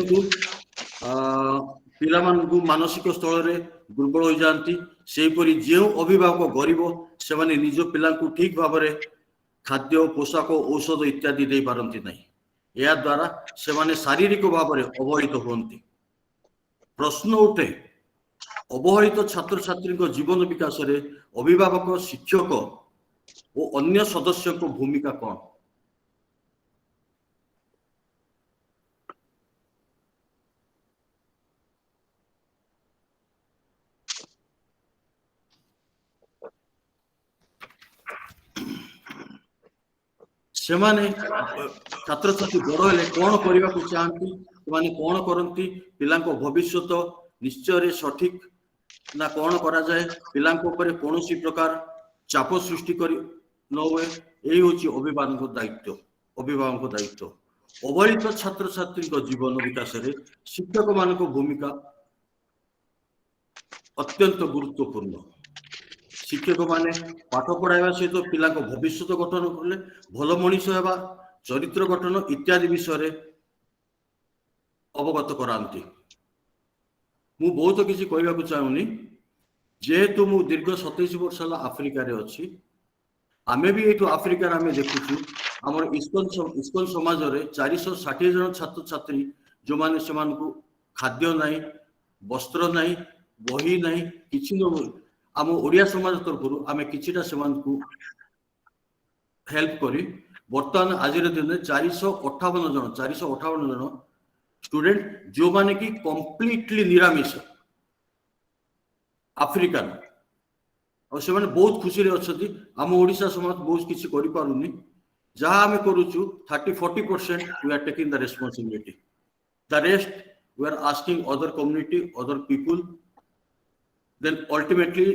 [SPEAKER 5] पिला मानसिक स्थल रे दुर्बल हो जाती सेपरी जो अभिभावक गरीब से माने निज पिला ठीक भाव में खाद्य पोशाक औषध इत्यादि दे पारती नहीं या द्वारा से माने शारीरिक भाव में अवहेलित होती प्रश्न उठे अवहेलित छात्र छात्री जीवन विकास रे अभिभावक शिक्षक और अन्य सदस्य को भूमिका कौन से माने छात्र छात्री बड़ हेले कौन करने को चाहती से कौन करती पिला भविष्य निश्चय सठिक ना कौन करा जाए पिला कौन सी प्रकार चाप सृष्टि कर न हुए यही हूँ अभिभावक दायित्व अवहेलित छात्र छात्री जीवन विकास रे शिक्षक मान भूमिका अत्यंत गुरुत्वपूर्ण शिक्षक माने पाठ पढ़ाइबा सहित पिला भविष्य गठन कले भल मनीष हेबा चरित्र गठन इत्यादि विषय रे अवगत करांती मु बहुत किसी कहबा चाहूनी जेहेतु मु दीर्घ 27 वर्ष आफ्रिका रे अछि आमे भी एठू आफ्रिका आमे देखुछु हमर इस्कन समाज रे 460 जन छात्र छात्री जो माने समान को खाद्य नाही वस्त्र नाही बही नाही किछि न आम ओडिया समाज तरफ आमे किछिटा समान को हेल्प करी वर्तमान आज दिन 458 जन स्टूडेंट जो माने कि कंप्लीटली निरामिष अफ्रीकान और से माने बहुत खुशी रे अछती हम ओडिसा समाज बहुत किछि करि पारुनी जहा हमें करूछु 30-40% we are taking the responsibility the rest we are asking other community other people then ultimately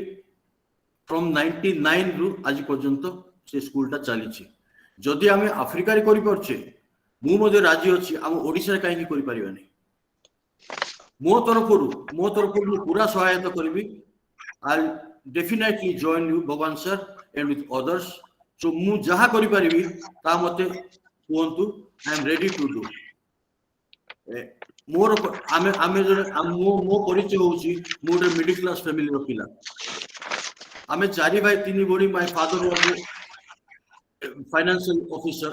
[SPEAKER 5] from 99 रु आज पर्यंत से स्कूल टा चली जदि आम आफ्रिका रे करि परछे मु मध्ये राजी अछि हम ओडिसा रे काहे करि परिबानी मो तरफरु पूरा सहायता करबी I definitely join you Bhagaban sir and with others so मु जहा करि परिबी ता मते कोंतु I am ready to do more आमे आमे मो परिचय होउची मोर मिडिल क्लास फैमिली रो पिला आमे चारि भाई तीन बड़ी my father was financial officer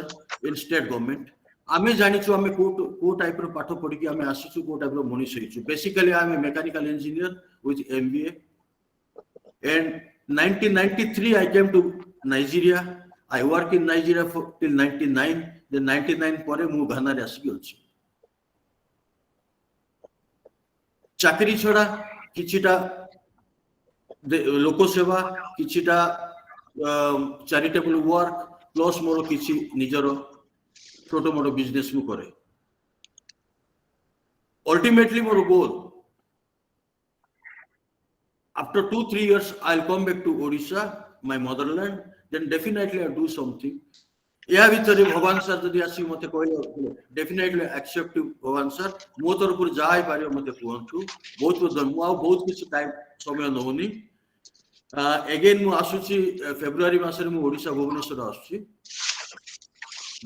[SPEAKER 5] in state government आमे जानिछु आमे को टाइप रो पाठ पढी कि आमे आसीछु को टाइप रो मनीष होइछु basically I am mechanical engineer with MBA and 1993 I came to Nigeria I work in Nigeria for till 99 then 99 परे मु घाना रे आसी अछि चाकरी छोड़ा किछिटा लोक सेवा किछिटा चैरिटेबल वर्क प्लस मोर किछि निजरो छोटो मोटो बिजनेस मु करे ultimately more goal after 2-3 years I'll come back to Odisha my motherland then definitely I'll do something या भितर भगवान सर जदि आसी मते कहले डेफिनेटली एक्सेप्ट भगवान सर मो तरफ जाय पारियो मते कहंतु बहुत बहुत धन्यवाद बहुत किछ टाइम समय नहोनी अगेन मु आसुची फेब्रुआरी मासरे मु ओडिसा भुवनेश्वर आसुची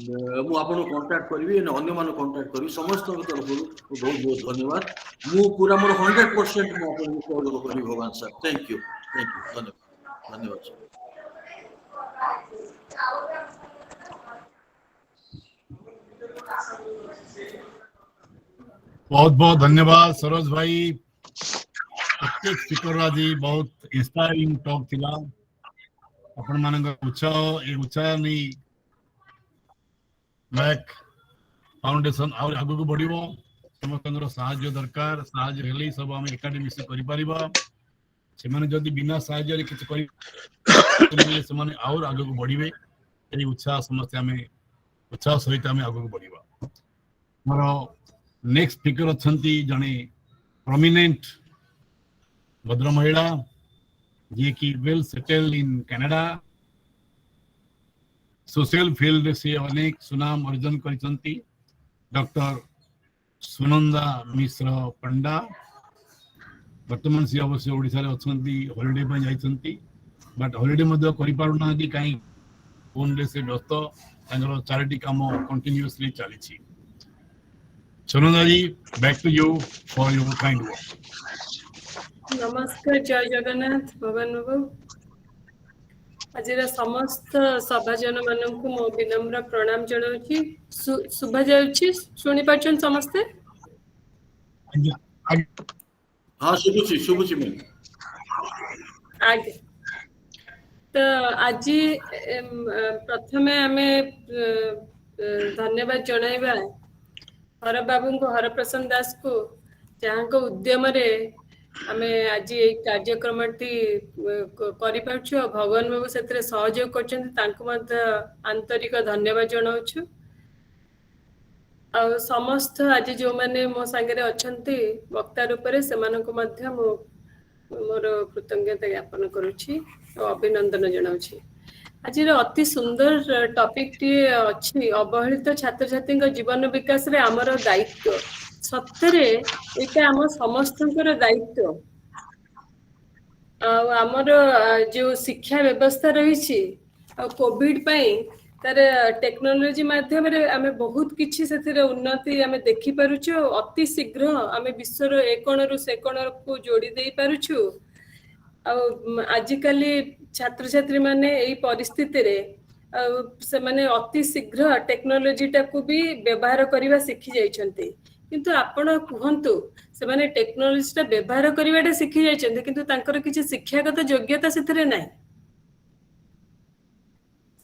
[SPEAKER 5] मु आपन कांटेक्ट करबी एने अन्य मान कांटेक्ट करबी समस्त तरफ बहुत बहुत धन्यवाद मु पूरा मोर 100% मु आपन को करबी भगवान सर थैंक यू धन्यवाद सर
[SPEAKER 2] बहुत बहुत धन्यवाद सरोज भाई प्रत्येक स्पीकर आज बहुत इंस्पायरिंग टॉक थिला अपन मानक उत्साह नहीं मैक फाउंडेशन और आगु को बढ़िबो समस्त साहाय्य दरकार साहाय्य हेले सब हम एकेडमी से करि परिबा से माने जदी बिना साहाय्य रे किछ करि से माने और आगु को बढ़िबे एई उत्साह समस्त हमें उत्साह सहित हमें आगु को बढ़िबा मोर नेक्स्ट स्पीकर अछंती जने प्रोमिनेंट भद्र महिला जे कि well settled in Canada social field से अनेक सुनाम अर्जन करिसंती डॉक्टर सुनंदा मिश्र पंडा वर्तमान से अवश्य ओडिसा रे अछंती हॉलिडे पे जाइसंती बट हॉलिडे मध्ये करि पारु ना कि काई फोन रे से व्यस्त तांगर चैरिटी काम कंटीन्यूअसली चली Sunanda ji back to you for your kind work
[SPEAKER 6] नमस्कार जय जगन्नाथ भगवान बाबू आज समस्त सभाजन मानक मो विनम्र प्रणाम जनाउछि सुभा जाउछि सुनि पाछन समस्ते
[SPEAKER 5] हां शुभुछि मैं
[SPEAKER 6] आगे तो आज प्रथमे हमें धन्यवाद जणाइबा हर बाबू को हर प्रसन्न दास को जहाँ को उद्यम रे आमे आज ये कार्यक्रम करि पाछु भगवान बाबू सेतरे सहयोग करछन तांको मध्य आंतरिक धन्यवाद जणाउछु आ समस्त आज जो माने मो संगे अछंती वक्ता रूप रे सेमानको मध्य मोर कृतज्ञता ज्ञापन करूछि और अभिनंदन जणाउछि आज अति सुंदर टॉपिक टी अछि अवहेलित छात्र छात्री जीवन विकास रे हमर दायित्व सत्तरे एटा हम समस्तंकर दायित्व हमर जो शिक्षा व्यवस्था रही कोविड पई तार टेक्नोलॉजी माध्यम रे आमे बहुत किछि सेथिरे उन्नति आमे देखि पारुछु अति शीघ्र आमे विश्वर एकणरु सेकण को जोड़ी देई पारुछु आजिकाली छात्र छात्री माने एई परिस्थिति रे से माने अति शीघ्र टेक्नोलॉजी टाकू भी व्यवहार करिवा सिखि जाइछन्ते किंतु आपण कुहंतु से माने टेक्नोलॉजी टा व्यवहार करिवाटा सिखि जाइछन्ते किंतु तांकर किछि शिक्षागत योग्यता सेथिरे नाही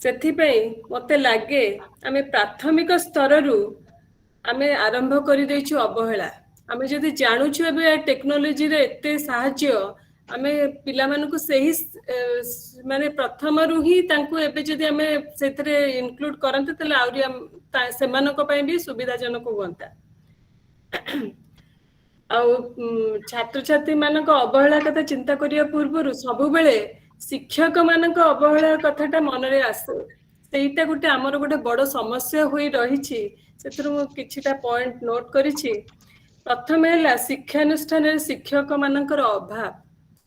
[SPEAKER 6] सेथि पई मते लागे आमे प्राथमिक स्तर रु आमे आरंभ करि दैछु अवहेला आमे जदि जानुछु एबे टेक्नोलॉजी रे एते सहाय्य आमे पिला मानकु सही माने प्रथमरु ही तांकु एबे जदि आमे सेथरे इनक्लूड करंते तले आउरी सेमानक पय भी सुविधाजनक होंता। छात्र छात्री मानक अवहेला कथा चिंता करिया पूर्वरु सबु बेले शिक्षक मानक अवहेला कथाटा मनरे आसे सेटा गोटे हमर गोटे बड़ समस्या होई रहिछि सेथरु किछिटा पॉइंट नोट करिछि। प्रथम है शिक्षानुष्ठान शिक्षक मानकर अभाव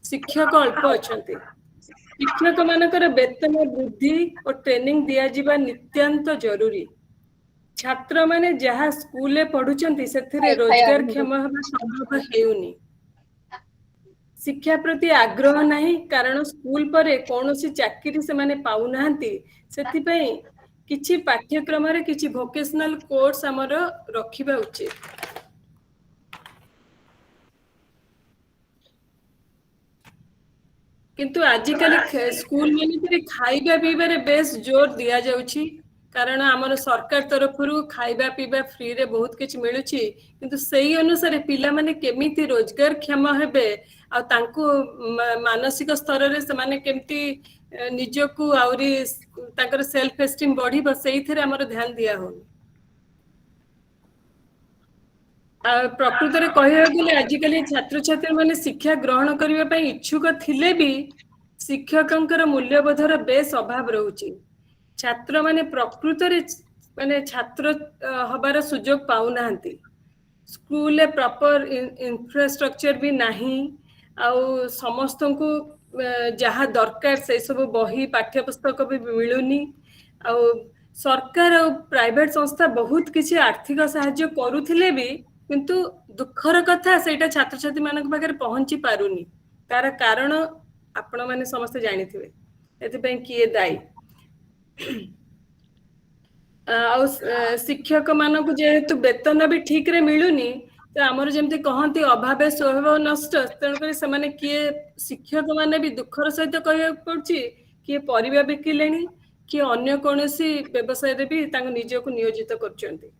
[SPEAKER 6] शिक्षक अल्प अछंती शिक्षक मानकर वेतन वृद्धि और ट्रेनिंग दिया जिबा नित्यांत जरूरी। छात्र माने जहाँ स्कूल पढ़ुचंती सेथिरे रोजगार क्षम हबा संभव हेउनी। शिक्षा प्रति आग्रह नहीं कारण स्कूल पर कौनसी चाकरी से माने पाउ नाहंती सेथि पई किछि पाठ्यक्रम रे किछि वोकेशनल कोर्स हमर रखिबा उचित। किंतु आजिकल स्कूल मानक खाइबा पीबार बेस जोर दिया जाउछि कारण आमर सरकार तरफ खाइबा पीबा फ्री रे बहुत किछ मिलुछि किंतु सेही अनुसार पिला माने केमिति रोजगार क्षम हेबे आ तांको मानसिक स्तर रे से माने केमिति निजको आउरी ताकर सेल्फ एस्टीम बढ़िबो सेहीथरे हमर ध्यान दिया हो। प्रकृत रे कहया गेले आजिकल छात्र छात्री माने शिक्षा ग्रहण करबा पई इच्छुक थिले भी शिक्षकंकर मूल्यबोधर बेस अभाव रहुछि। छात्र माने प्रकृत रे माने छात्र हबार सुजोग पाउ नाहंती। स्कूल प्रॉपर इंफ्रास्ट्रक्चर भी नहीं आउ समस्त को जहाँ दरकार से सब बही पाठ्य पुस्तक भी मिलुनी। आउ सरकार और प्राइवेट संस्था बहुत किसी आर्थिक सहायता करुथिले भी किंतु दुखर कथा सेटा छात्र छात्री मानक पाखे पहुंची पारुनी। तार कारण आपण माने समस्त जानिथिबे एथिपई किए दायी। शिक्षक मानक जेहेतु वेतन भी ठीक रे मिलुनी तो आमर जमती कहती अभावे स्वभाव नष्ट तेणुक से किए शिक्षक माने भी दुखर सहित कह पड़ुछि किए परिबा बिकिलेनी किए अन्य कोनोसी व्यवसाय रे भी तांग निजको नियोजित करछन्ती।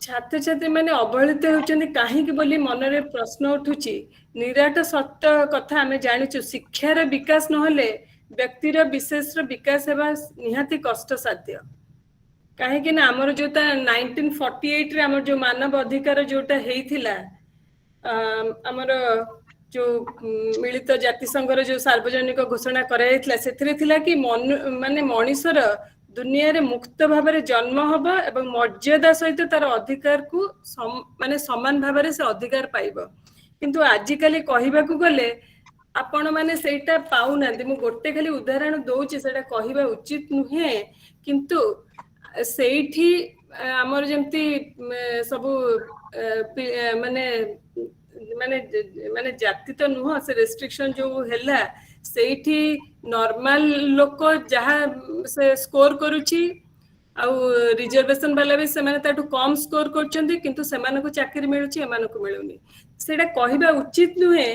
[SPEAKER 6] छात्र छात्री माने अवहेलित होउछन्ती काहेकि बोली मनरे प्रश्न उठुछि। निराट सत्य कथा आमे जानिछु शिक्षार विकास नहले व्यक्तिर विशेष विकास हेबा निहाती कष्ट साध्य। काहेकि ना हमर जोता 1948 रे हमर जो मानव अधिकार जोटा हेइथिला हमर जो मिलित जाति संघर जो सार्वजनिक घोषणा कराइथिला सेथिरे थिला कि माने मनुष्यर दुनिया रे मुक्त भाबरे जन्म हबा एवं मर्यादा सहित तार अधिकार को माने समान भाबरे से अधिकार पाइबो। किंतु आजिकली कहिबा को गले आपण माने सेटा पाउ नांती। मु गोटे खाली उदाहरण दउछि सेटा कहिबा उचित नुहे किंतु सेठी हमर जेमती सब माने माने माने जाति तो नुह से रेस्ट्रिक्शन जो हैला सेठी नॉर्मल लोक जहाँ से स्कोर करुछि आउ रिजर्वेशन वाला भी से माने ताटू कम स्कोर करछन्ती किंतु सेमान को चाकरी मिलुछि एमान को मिलुनी सेटा कहिबा उचित नुहे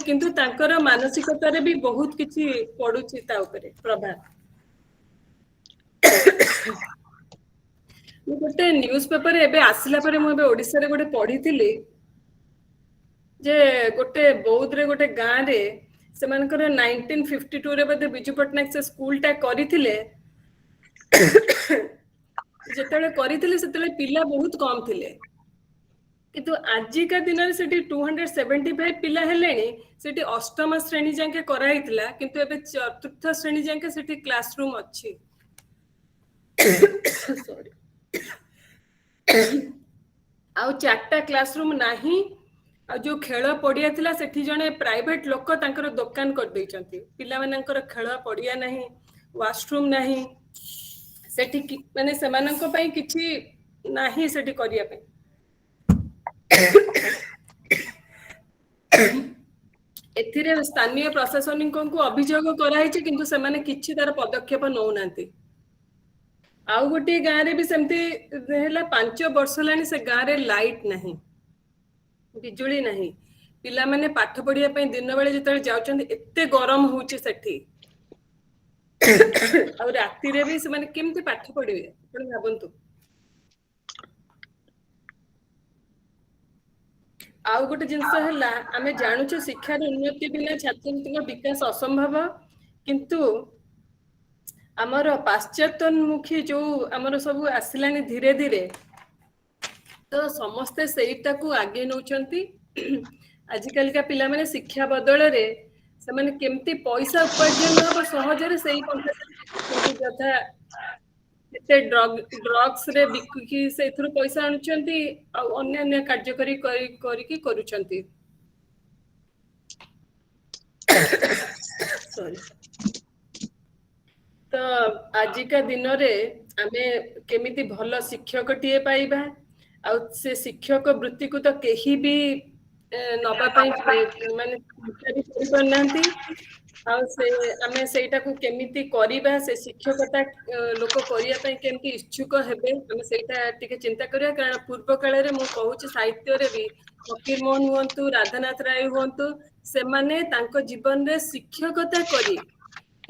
[SPEAKER 6] किंतु तांकर मानसिकता रे भी बहुत किछि पडुछि ता ऊपर प्रभाव। मु गोटे न्यूज पेपर एबे आसिला परे मु एबे ओडिसा रे गोटे पढिथिली जे गोटे बौद्ध रे गोटे गां रे से मानकर 1952 रे बदे बिजू पटनायक से स्कूल टा करिथिले जेतेले करिथिले सेतेले पिला बहुत कम थिले किंतु आजि का दिन रे सेठी 275 पिला हेलेनी सेठी अष्टम श्रेणी जाके कराइथिला किंतु एबे चतुर्थ श्रेणी जाके सेठी क्लासरूम अछि। सॉरी आउ चारटा क्लासरूम नाही आ जो खेल पड़िया थिला सेठी जने प्राइवेट लोक तांकर दुकान कर दैचंती पिला मानकर खेल पड़िया नाही वाशरूम नाही सेठी माने सेमानक पई किछि नाही सेठी करिया पई। एथिरे स्थानीय प्रशासनिक को अभियोग कराइछि किंतु सेमाने किछि तार पदक्षेप नौ नांती। आउ गोटे गाँ रे भी सेमती हेला 5 वर्ष लानी से गाँ रे लाइट नहीं बिजुली नहीं पिला माने पाठ पढ़िया पई दिन बेले जतले जाउचंदी एते गरम होउची सेठी और राती रे भी से माने केमती पाठ पढ़िबे आपण भाबंतु। आउ गोटे जिनस है आमे जानुछु शिक्षार उन्नति बिना छात्रछात्री विकास असंभव किंतु आमर पाश्चात्योन्मुखी जो आमर सब आसिलानी धीरे धीरे तो समस्ते सेटा को आगे नौचंती आजिकल का पिला माने शिक्षा बदल रे से माने केमती पैसा उपार्जन हम सहजरे सेही यथा एते ड्रग्स रे बिकुकी सेथुर पैसा आणुचंती आ अन्य अन्य कार्यकरी करिकी करूचंती सॉरी तो आजिका दिन रे आमे केमिति भल शिक्षक टीए पाइबा आ से शिक्षक वृत्ति को तो केही भी नबा पाई माने करि परनांती आ से आमे सेटा को केमिति करिबा से शिक्षकता लोक करिया पई केमिति इच्छुक हेबे आमे सेटा टिके चिंता करिया कारण पूर्व काल रे मु कहूची साहित्य रे भी फकीर मोहन हुअन्तु राधानाथ राय हुअन्तु से माने तांको जीवन रे शिक्षकता करी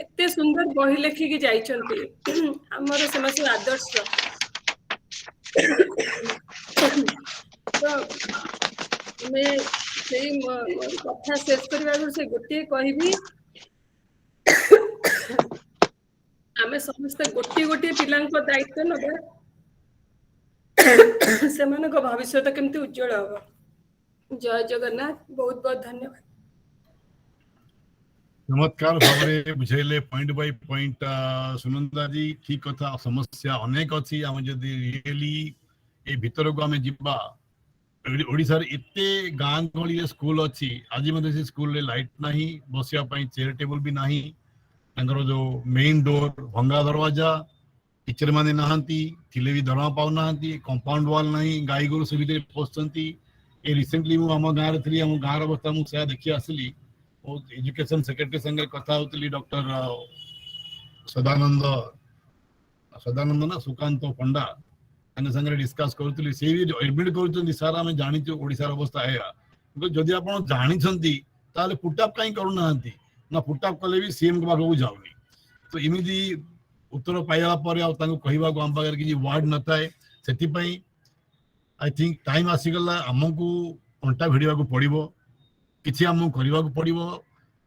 [SPEAKER 6] एते सुंदर बही लेखिकी जाइछन्ती हमर समाज आदर्श तो मैं सेही कथा शेष करबा से गोटे कहबी आमे समस्त गोटे गोटे पिलांको दायित्व नबा सेमानको भविष्य केमती उज्जवल हो जय जगन्नाथ बहुत बहुत धन्यवाद
[SPEAKER 2] चमत्कार भाव बुझेले पॉइंट बाय पॉइंट सुनंदा जी ठीक कथा समस्या अनेक अच्छी आम जदि रियली ए भीतर को आम जीवा ओडिसा रे एते गां गली स्कूल अच्छी आज मते से स्कूल रे लाइट नाही बसिया पई चेयर टेबल भी नाही तांकर जो मेन डोर भंगा दरवाजा टीचर माने नहांती थिले भी दरमा पाउ नहांती कंपाउंड वॉल नाही गाई गोरु से भीतर पहुंचती ए रिसेंटली मु हम गां रे थली हम गां र अवस्था मु से देखि आसली एजुकेशन सेक्रेटरी संगे कथा होतली डॉक्टर सदानंद ना सुकांत पंडा अन्य संगे डिस्कस करतली से भी एडमिट करतली सारा हम जानि छ ओडिसा अवस्था है जदि आपण जानि छंती ताले पुटअप काई करू नांती ना पुटअप कले भी सीएम के बागु जाउनी तो इमिदी उत्तर पाइला पर आ तांको कहिबा को हम बागर कि वर्ड न थाए सेति पई आई थिंक टाइम आसी गला हमकु कंटा भिडिया को पड़िबो किछि हमकु करिबा को पड़िबो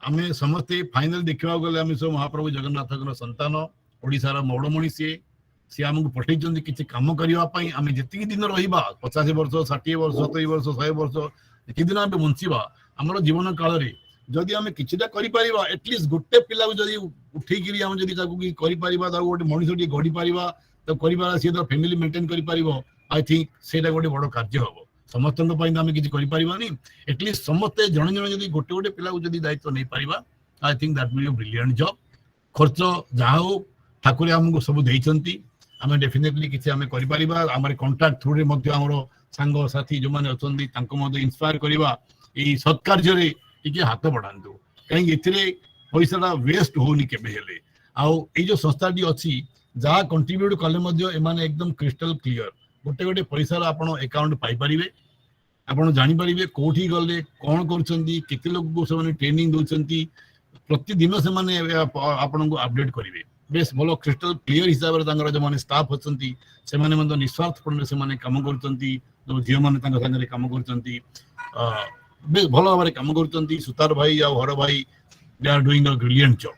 [SPEAKER 2] आमे समस्त फाइनल देखिबा गले आमे सब महाप्रभु जगन्नाथ को संतान ओडिसा रा मौड़मणि सी आमको पठेइछन्ति किछि काम करिबा पई आमे जति दिन रहिबा 50 वर्ष 60 वर्ष 70 वर्ष 100 वर्ष जति दिन आमे बंचिबा हमर जीवन काल रे जदि आमे किछिटा करि परिबा एटलीस्ट गोटे पिला को जदि उठै किरि आमे जदि ताकू कि करि परिबा ता गोटे मनिष टी गढि परिबा त करिबा से तो फैमिली मेंटेन करि परिबो आई थिंक सेटा गोटे बड़ कार्य हबो समस्त आम किसी करें एटलिस्ट समस्ते जन जन जब गोटे गोटे पिला जब दायित्व नहीं Paribas I think that will be brilliant job खर्च जहाँ हो ठाकुर आमको सब देइछन्ति आमे डेफिनेटली किसी आमे करि परिबा हमर कांट्रैक्ट थ्रू रे मध्ये हमर सांग साथी जो माने अछन्ति तांको मध्ये इंस्पायर करबा एई सत्कार्य रे टिके हाथ बढ़ांतु कहीं एथिरे पैसाटा वेस्ट होनी केबे हेले आउ ए जो संस्थाटी अछि जहाँ कंट्रीब्यूट कले मध्ये एमाने एकदम क्रिस्टल क्लियर गोटे गोटे पैसा आपण अकाउंट पाई परिबे आपण जानि परिबे कोठी गले कोन करछन्ती केते लोक को से ट्रेनिंग दोछन्ती प्रतिदिन से माने आपण को अपडेट करिवे बेस भलो क्रिस्टल क्लियर हिसाब रे तांगर जो माने स्टाफ होछन्ती से माने मन निस्वार्थ पणे से माने काम करछन्ती जो धियो माने तांग संगे काम करछन्ती बेस भलो भाबरे काम करछन्ती सुतार भाई आ हर भाई they are doing a brilliant job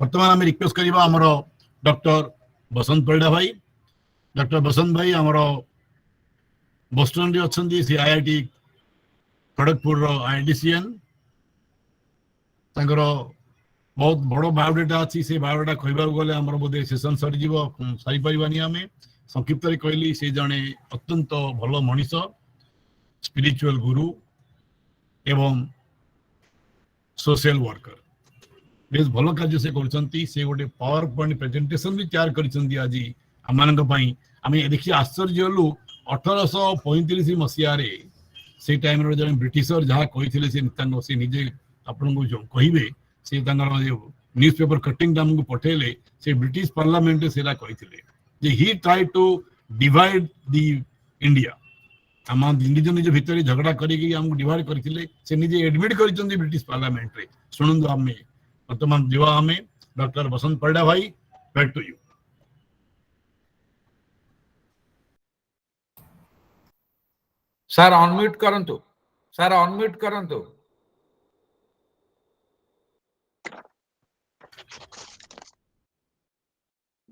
[SPEAKER 2] वर्तमान हम रिक्वेस्ट करिबा हमरो डॉक्टर बसंत परिडा भाई डॉक्टर बसंत भाई आमर बोस्टन रे अछन्ती सी आईआईटी खड़गपुर रो आईआईटीसीएन तांकर बहुत बड़ बायोडाटा अच्छी से बायोडाटा कहबा गले हमर बोधे सेशन सरी जीव सारी परिबानी हमें संक्षिप्त रे कहली से जने अत्यंत भलो मनीष स्पिरिचुअल गुरु एवं सोशल वर्कर बेस भलो कार्य से करछन्ती से गोटे पावर पॉइंट प्रेजेंटेशन भी तैयार करछन्ती आज आम देखिए आश्चर्य हलु 1835 मसीह से टाइम जन ब्रिटिशर जहाँ कही से निजे आपण कहे से न्यूज पेपर कटिंग आमको पठेले से ब्रिटिश पार्लियामेंट से कही he try to divide the India आम निज निज भितर झगड़ा करके आमको डिवाइड करते से निजे एडमिट कर ब्रिटिश पार्लियामेंट रे शुणु आम वर्तमान जीवा आम डॉक्टर बसंत परिडा भाई back to you
[SPEAKER 1] sir unmute କରନ୍ତୁ, ସାର୍ ଅନମ୍ୟୁଟ୍ କରନ୍ତୁ।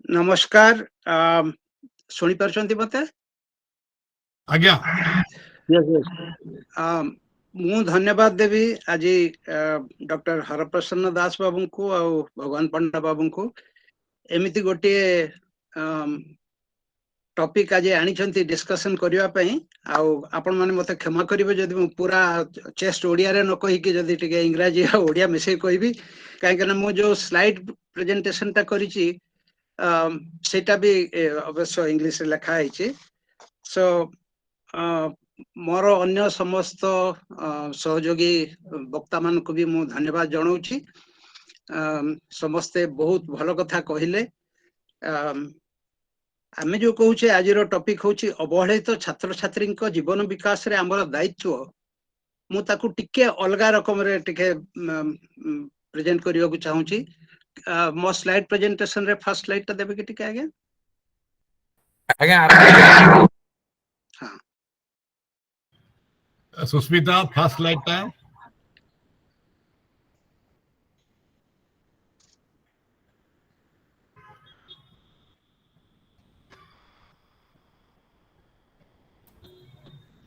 [SPEAKER 7] नमस्कार, शुणी पार्छन्ति मते?
[SPEAKER 2] आज्ञा
[SPEAKER 7] मु धन्यवाद देवी आज डॉक्टर हरप्रसन्न दास बाबू को आ भगवान पंडा बाबू को एमिति गोटे टॉपिक आज आनी डिस्कशन करने आपण मैंने मत क्षमा करेंगे जदि मु पूरा चेस्ट ओडिया रे न कहि कि जदि टिके इंग्रजी आ ओडिया मिसे कहबी कहीं मु जो स्लाइड प्रेजेंटेशन ता करिछि सेटा भी अवश्य इंग्लिश रे लिखा है। सो मोर अन्य समस्त सहयोगी वक्ता मान को भी मु धन्यवाद जनाऊछि। समस्ते बहुत भल कथा कहले। आमे जो कहूचे आज टॉपिक होची अवहेलित छात्र छात्री जीवन विकास रे हमर दायित्व मु ताकू टिके अलगा रकम रे टिके प्रेजेंट करिया को चाहूची। मो स्लाइड प्रेजेंटेशन रे फर्स्ट स्लाइड ता देबे कि टिके आगे
[SPEAKER 1] आज्ञा
[SPEAKER 7] हाँ
[SPEAKER 2] सुस्मिता फर्स्ट स्लाइड टा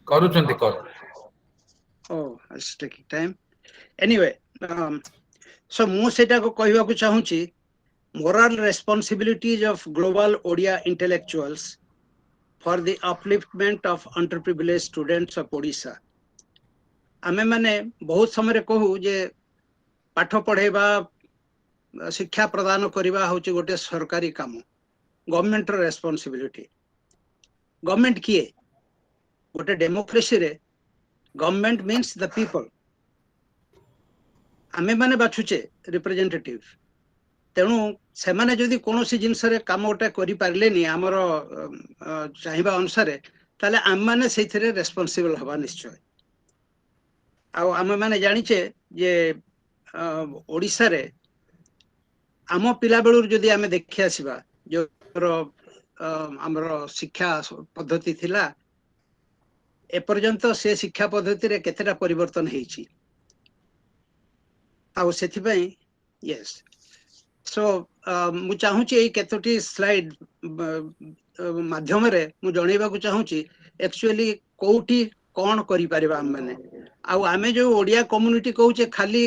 [SPEAKER 1] करूचंती कर
[SPEAKER 7] Oh, it's taking time. Anyway, so मु सेटा को कहबा को चाहूची moral responsibilities of global Odia intellectuals for the upliftment of underprivileged students of Odisha. आमे माने बहुत समय कहू जे पाठ पढ़ेबा शिक्षा प्रदान करबा होची गोटे सरकारी काम, गवर्नमेंट रो रेस्पोंसिबिलिटी। गवर्नमेंट किए गोटे डेमोक्रेसी रे गवर्नमेंट मीन्स द पीपल। आमे माने बाछुचे रिप्रेजेंटेटिव, तेणु से माने जदि कोनोसी जिनस रे काम गोटे करि पारलेनी हमर चाहिबा अनुसार ताले आम माने सेथिरे रेस्पोंसिबल हवा निश्चय। आ आमे माने जानिचे जे ओडिसा रे आम पिला बेलुर जदि आमे देखि आसीबा जो हमर शिक्षा पद्धति थिला एपर्यंत से शिक्षा पद्धति रे केतेटा परिवर्तन हेछि आ सेथि पई यस। सो मु चाहूची एई केतोटी स्लाइड माध्यम रे मु जणैबा को चाहूची एक्चुअली कोउठी कोन करि परिबा हम माने। आ आमे जो ओडिया कम्युनिटी कहूचे खाली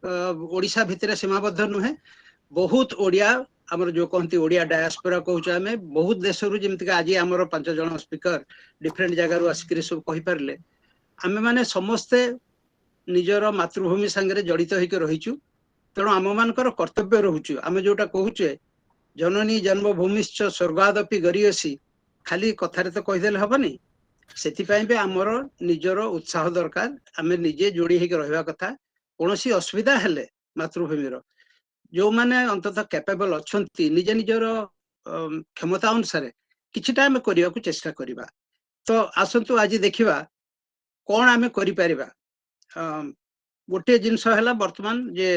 [SPEAKER 7] ओडिसा भितरे सीमाबद्ध नुहे, बहुत ओडिया हमर जो कहंती ओडिया डायस्पोरा कहूचे आमे बहुत देशरु जेमति आज हमर 5 जण स्पीकर डिफरेंट जगह रु आसिकरी सब कहि परले। आमे माने समस्ते निजर मातृभूमि संगे जड़ित होइके रहिचु, तेणु आम मानकर कर्तव्य रहुचु। आमे जोटा कहूचे जननी जन्मभूमिश्च स्वर्गादपि गरीयसी, खाली कथारे तो कहिदेले हबनी। सेति पई बे हमर निजर उत्साह दरकार, आमे निजे जोड़ी होइके रहबा कथा। कोनोसी असुविधा हेले मातृभूमि रो जो माने अंततः कैपेबल अछंती निजे निजर क्षमता अनुसार किछि टाइम करिया को चेष्टा करिबा। तो आसंतु आज देखिबा कोन आमे करि परिबा। गोटे जिनस हला वर्तमान जे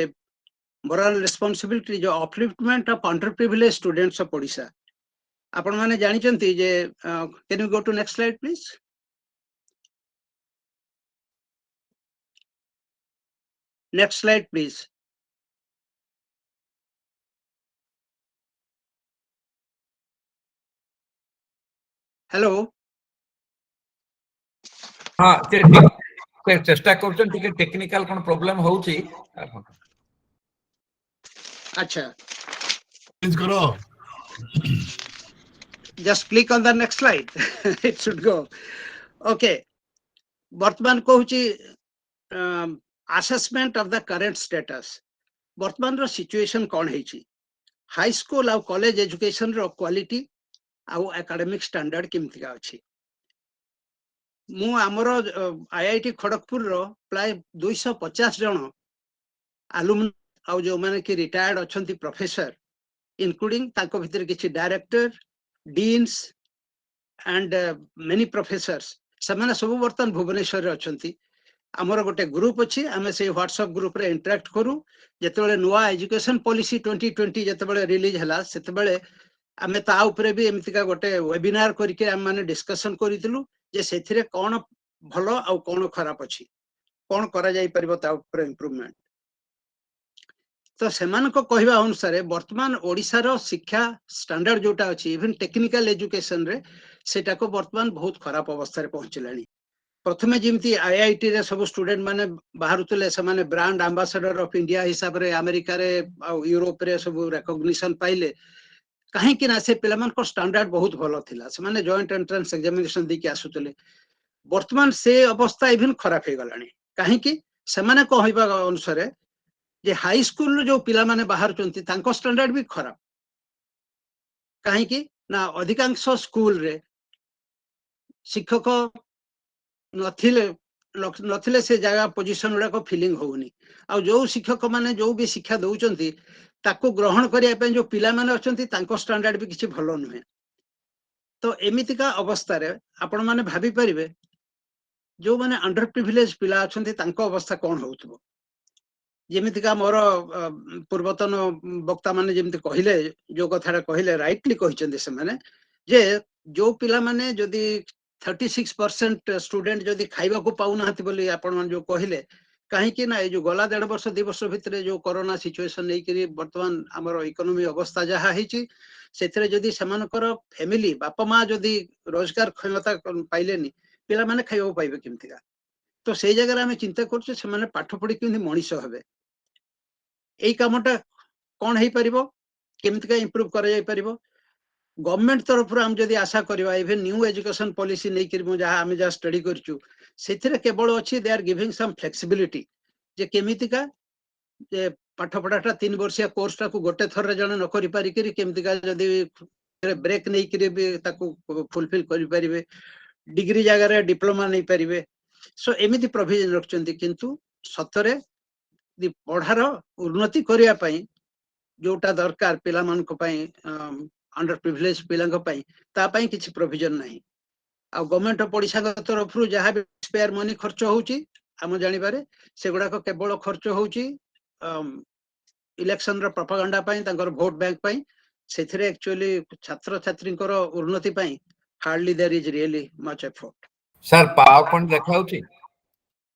[SPEAKER 7] मोरल रेस्पोंसिबिलिटी जो uplift of under privilege students of Odisha. आपण माने जानि चंती जे can you go to next slide please. Next slide please. Hello
[SPEAKER 1] हाँ चेष्टा करछन टिके टेक्निकल कोन प्रॉब्लम होउची।
[SPEAKER 7] अच्छा
[SPEAKER 2] चेंज करो
[SPEAKER 7] just click on the next slide it should go okay। वर्तमान कहूची assessment of the current status। वर्तमान रो सिचुएशन कोन हेची, हाई स्कूल आ college education रो quality आ academic standard केमति का अछि। मु हमरो आईआईटी खड़गपुर रो प्राय 250 जण अलुमनी आ जो माने कि रिटायर्ड अछंती प्रोफेसर इंक्लूडिंग ताको भितर किछि director deans and many professors से माने सब वर्तमान भुवनेश्वर रे अछंती। हमर गोटे ग्रुप अछि, हमें से व्हाट्सएप ग्रुप रे इंटरेक्ट करू। जेतेबेले नुवा एजुकेशन पॉलिसी 2020 जेतेबेले रिलीज हला सेतेबेले आमे ता ऊपरे भी एमितिका गोटे वेबिनार करके हम माने डिस्कशन करितलु जे सेथिरे कोन भलो आउ कोन खराब अछि कोन करा जाई परिबो ता ऊपर इंप्रूवमेंट तो सेमान को कहवा अनुसार वर्तमान ओडिसा रो शिक्षा स्टैंडर्ड जोटा अछि इवन टेक्निकल एजुकेशन रे सेटा को वर्तमान बहुत खराब अवस्था रे पहुंचलानी प्रथमे जिमती आईआईटी रे सब स्टूडेंट माने बाहरुतले से माने ब्रांड एम्बेसडर ऑफ इंडिया हिसाब रे अमेरिका रे आ यूरोप रे सब रिकॉग्निशन पाइले कहीं कि ना से पिलामान को स्टैंडर्ड बहुत भलो थिला से माने जॉइंट एंट्रेंस एग्जामिनेशन दी के आसुतले वर्तमान से अवस्था इवन खराब हे गलानी कहीं कि से माने कहबा अनुसार जे हाई स्कूल जो पिला माने बाहर चंती तांको स्टैंडर्ड भी खराब कहीं कि ना अधिकांश स्कूल रे शिक्षक नथिले नथिले से जगह पोजीशन गुडा को फीलिंग होउनी आ जो शिक्षक माने जो भी शिक्षा दउचंती ताको ग्रहण करिया पे जो पिला माने अछंती तांको स्टैंडर्ड भी किछि भलो नुहे तो एमितिका अवस्था रे आपण माने भाबी परिबे जो माने अंडर प्रिविलेज पिला अछंती तांको अवस्था कोन होउतबो जेमितिका मोर पूर्वतन वक्ता माने जेमिति कहिले जो कथारा कहिले राइटली कहिचंदी से माने जे जो पिला माने जदी 36% स्टूडेंट जदी खाइबा को पाउ नाहति बोली आपण मान जो कहिले कहीं कि ना ए जो गला 1.5 वर्ष 2 वर्ष भितरे जो कोरोना सिचुएशन नै करी वर्तमान हमर इकोनॉमी अवस्था जहा हिची सेथरे जदी समानकर फैमिली बापा मां जदी रोजगार क्षमता पाइलेनी पिला माने खाइबा पाइबे केमतिका तो सेई जगह रे हमें चिंता करछु से माने पाठ पढी केमति मनीष हबे एई कामटा कोन हेई परिबो केमतिका इंप्रूव करा जाई परिबो गवर्नमेंट तरफ हम जदी आशा करबा इवन न्यू एजुकेशन पॉलिसी नै करी मु जहा हमें जा स्टडी करछु सेथिरे केवल अछि they are giving some flexibility जे केमितिका जे पाठ पढाटा 3 वर्षिया कोर्स टा को गोटे थर रे जने न करि पारि करी केमितिका जदी ब्रेक नै करी भी ताको फुलफिल करि परिबे डिग्री जगह रे डिप्लोमा नै परिबे सो एमिति प्रोविजन रखचंती किंतु सतरे दि पढ़ार उन्नति करिया पई जोटा दरकार पिला मान को पई अंडर प्रिविलेज पिला को पई ता पई किछि प्रोविजन नाही आ गवर्नमेंट पडिसा तरफ रु जहा भी स्पेयर मनी खर्च होउची हम जानि बारे सेगुडा को केवल खर्च होउची इलेक्शन रो प्रोपेगेंडा पई तांकर वोट बैंक पई सेथिरे एक्चुअली छात्र छात्री कर उन्नति पई hardly there is really much effort
[SPEAKER 1] sir PowerPoint देखाउची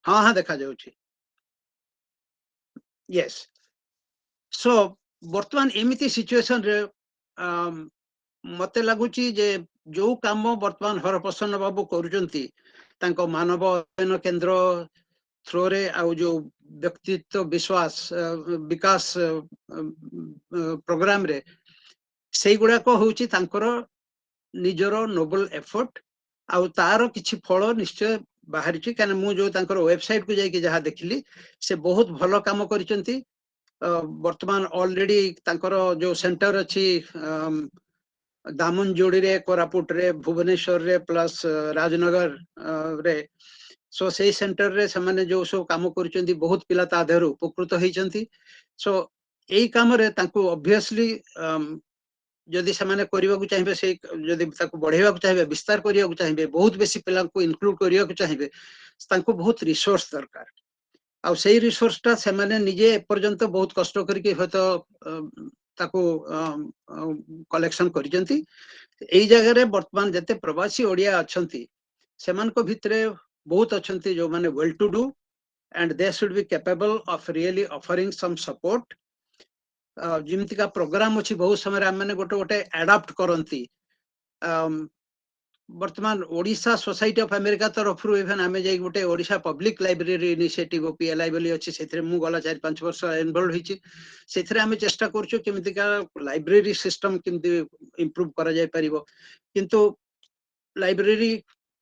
[SPEAKER 7] हाँ हाँ देखा जाउची यस सो वर्तमान एमिति सिचुएशन रे मते लागुची जे जो काम वर्तमान हरप्रसन्न बाबू करूचंती तांको मानव अध्ययन केंद्र थ्रो रे आ जो व्यक्तित्व विश्वास विकास प्रोग्राम रे सेई गुडा को होउची तांकर निजरो नोबल एफर्ट आ तार किछि फल निश्चय बाहरिची कान मु जो तांकर वेबसाइट को जाई कि जहा देखली से बहुत भलो काम करिसंती वर्तमान ऑलरेडी तांकर जो सेंटर अछि दामन जोड़ी रे कोरापुट रे भुवनेश्वर रे प्लस राजनगर रे सो से सेंटर रे समाने जो सो काम करिसंती बहुत पिला ता देहरु उपकृत होइचंती सो एई काम रे तांको ऑब्वियसली जदि समाने करिवा को चाहिबे से जदि ताको बढ़ेवा को चाहिबे विस्तार करिया को चाहिबे बहुत बेसी पिला को इंक्लूड करिया को चाहिबे तांको बहुत रिसोर्स दरकार आ सेई रिसोर्स ता समाने निजे पर्यंत बहुत कष्ट करके होतो ताको कलेक्शन करिजंती एई जगह रे वर्तमान जते प्रवासी ओडिया अछंती सेमान को भितरे बहुत अछंती जो माने well to do and they should be capable of really offering some support जिमती का प्रोग्राम अछि बहुत समय हम माने गोटे गोटे एडाप्ट करंती वर्तमान ओडिशा सोसाइटी ऑफ अमेरिका तरफ रु इवन हमें जाई गोटे Odisha public library initiative PLI बोली अछि सेथरे मु गला 4-5 वर्ष इन्वॉल्व हिची सेथरे हमें चेष्टा करछु केमिति का लाइब्रेरी सिस्टम केमिति इंप्रूव करा जाय परिबो किंतु लाइब्रेरी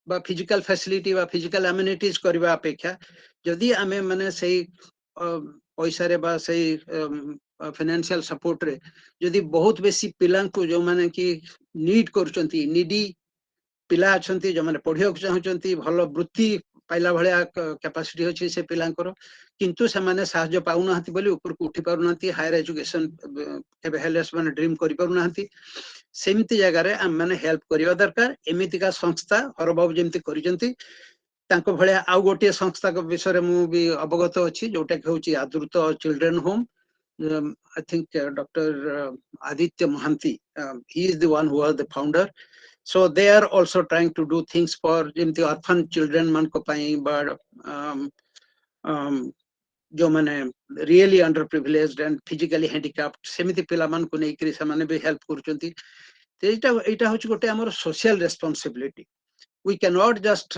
[SPEAKER 7] बा फिजिकल फैसिलिटी बा फिजिकल एमिनिटीज करबा अपेक्षा जदि हमें माने सही पैसा रे बा सही फाइनेंशियल सपोर्ट रे जदि बहुत बेसी पिला को जो माने कि नीड करचंती नीडी पिला अछंती जो माने पढिया को चाहचंती भलो वृत्ति पाइला भलिया कैपेसिटी अछि से पिलांकर किंतु से माने सहायता पाउ नाहंती बोली ऊपर को उठी पाउ नाहंती हायर एजुकेशन केबे हेलेस माने ड्रीम करि पाउ नाहंती सेमिति जगह रे हम माने हेल्प करिवा दरकार एमिति का संस्था हरबाबू जेमति करिजंती तांको भलिया आउ गोटे संस्था को विषय रे मु भी अवगत अछि जोटा कि होची Aadrit children home I think Dr. Aditya Mohanty, he is the one who was the founder. So they are also trying to do things for the orphan children man ko pai, but जो माने really underprivileged and physically handicapped सेमिति पिला मान को नै करी समाने भी help करचंती। एटा होची गोटे हमर social responsibility. We cannot just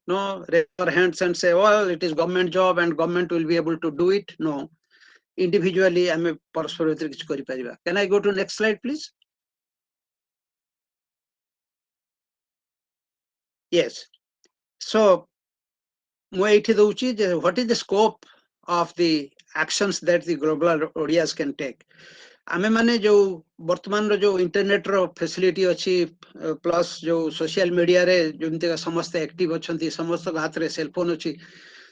[SPEAKER 7] no raise our hands and say, well, it is government job and government will be able to do it. No, individually ame परस्पर भितर किछ करि परिबा. Can I go to next slide please? Yes. So ମୁଁ ଏଇଠି ଦଉଚି ଯେ what is the scope of the actions that the global ODIs can take. आमे माने जो वर्तमान रो जो इंटरनेट रो फैसिलिटी अछि प्लस जो सोशल मीडिया रे जेमते समस्त एक्टिव अछंती समस्त हाथ रे सेल फोन अछि.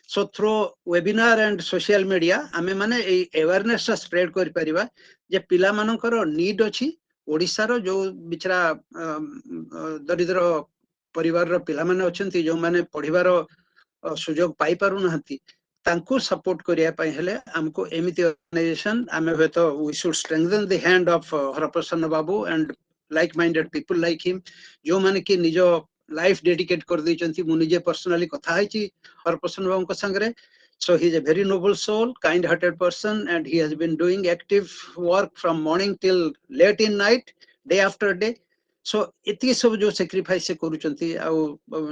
[SPEAKER 7] So through webinar and social media आमे माने ए अवेयरनेस स्प्रेड करि परिबा जे पिला मानकर नीड अछि. ओडिसा रो जो बिचरा दरिद्र परिवार रो पिला माने अछंती जो माने पढिबार सुजोग पाई पारु नहंती तांको सपोर्ट करिया पई हेले हमको एमिति ऑर्गेनाइजेशन आमे हेतो we should strengthen the hand of Haraprasanna babu and like minded people like him जो माने कि निजो लाइफ डेडिकेट कर दैचंती मु निजे पर्सनली कथा हाइची हरप्रसन्न बाबू को संगरे. So he is a very noble soul, kind-hearted person, and he has been doing active work from morning till late in night, day after day. So इति सब जो sacrifice करूचंती आ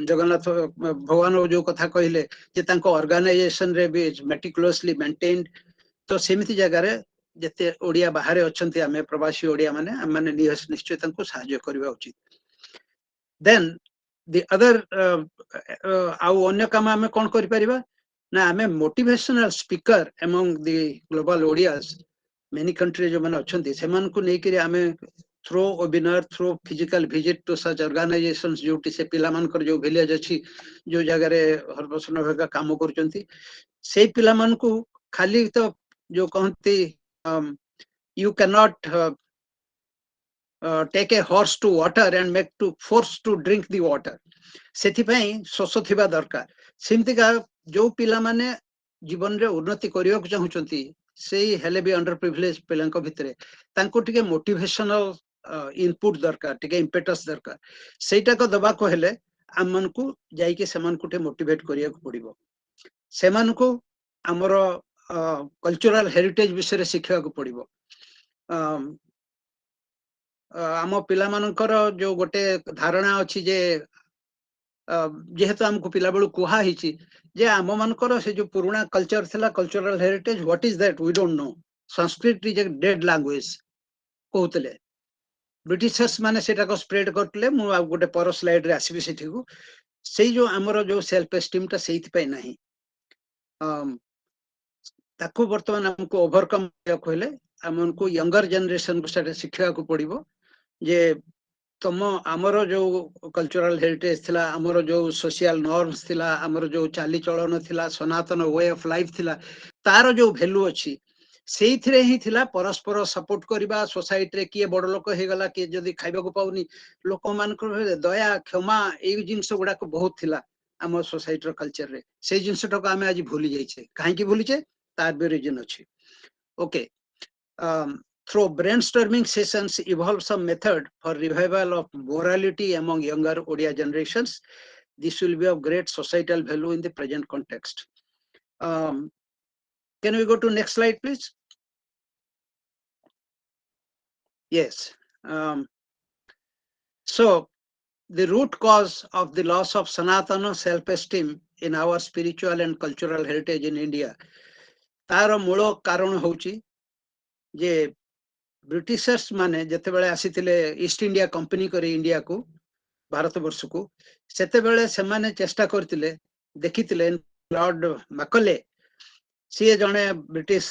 [SPEAKER 7] जगन्नाथ भगवान जो कथा कहले जे तांको ऑर्गेनाइजेशन रे भी meticulously maintained. तो सेमिति जगह रे जते ओडिया बाहर अछंती आमे प्रवासी ओडिया माने निश्चय तांको सहाय्य करबा उचित. Then the other आउ अन्य काम आमे कोन करि परिबा ना आमे motivational speaker among the global ODIs many countries जो माने अछंती सेमान को नै करी आमे through webinar through physical visit to such organizations जोटी से पिला मानकर जो विलेज अछि जो जगह रे हरप्रसन्न भगा काम करचंती से पिला मान को खाली तो जो कहंती you cannot take a horse to water and make to force to drink the water. सेथि पई सोसो थिबा दरकार. सेमति का जो पिला माने जीवन रे उन्नति करियो को चाहुचंती सेही हेले भी अंडर प्रिविलेज पिलांको भितरे तांको टिके मोटिवेशनल इनपुट दरकार टिके इंपेटस दरकार. सेटा को दबा को हेले आमन को जाई के समान को मोटिवेट करिया को पड़िबो. सेमान को हमरो कल्चरल हेरिटेज विषय रे शिखिया को पड़िबो. आम पिला मानकर जो गोटे धारणा अछि जे जेहेतु हमको पिला बेलू कुहा हिची जे आम मानकर से जो पुराना कल्चर थिला cultural heritage what is that we don't know. Sanskrit is a dead language कहतले ब्रिटिशर्स माने सेटा को स्प्रेड करतले. मु आ गोटे पर स्लाइड रे आसीबी सेठी को सेई जो हमरो जो सेल्फ एस्टीम ता सेहित पय नाही ताको वर्तमान हमको ओवरकम कहले हमको यंगर जनरेशन को सेटा शिक्षा को पड़िबो जे तम आमर जो कल्चरल हेरिटेज थिला आमर जो सोशल नॉर्म्स थिला आमर जो चाली चलन थिला सनातन वे ऑफ लाइफ थिला तार जो वैल्यू अछि सेइथरे ही थिला परस्पर सपोर्ट करबा. सोसाइटी रे किए बड़ लोक हे गला कि जदी खाइबा को पाउनी लोक मान को दया क्षमा ए जिंस गुडा को बहुत थिला आम सोसाइटी रो कल्चर रे. से जिंस टक आमे आज भूली जाई छे काहे की भूली छे तार भी रीजन अछि. Okay through brainstorming sessions evolve some method for revival of morality among younger Odia generations. This will be of great societal value in the present context. Can we go to next slide please? Yes. So the root cause of the loss of Sanatana self-esteem in our spiritual and cultural heritage in India तार मूल कारण होची जे Britishers माने जते बेले आसीतिले east India company करे India को भारत वर्ष को सेते बेले से माने चेष्टा करतिले देखितिले लॉर्ड मैकले सी जने ब्रिटिश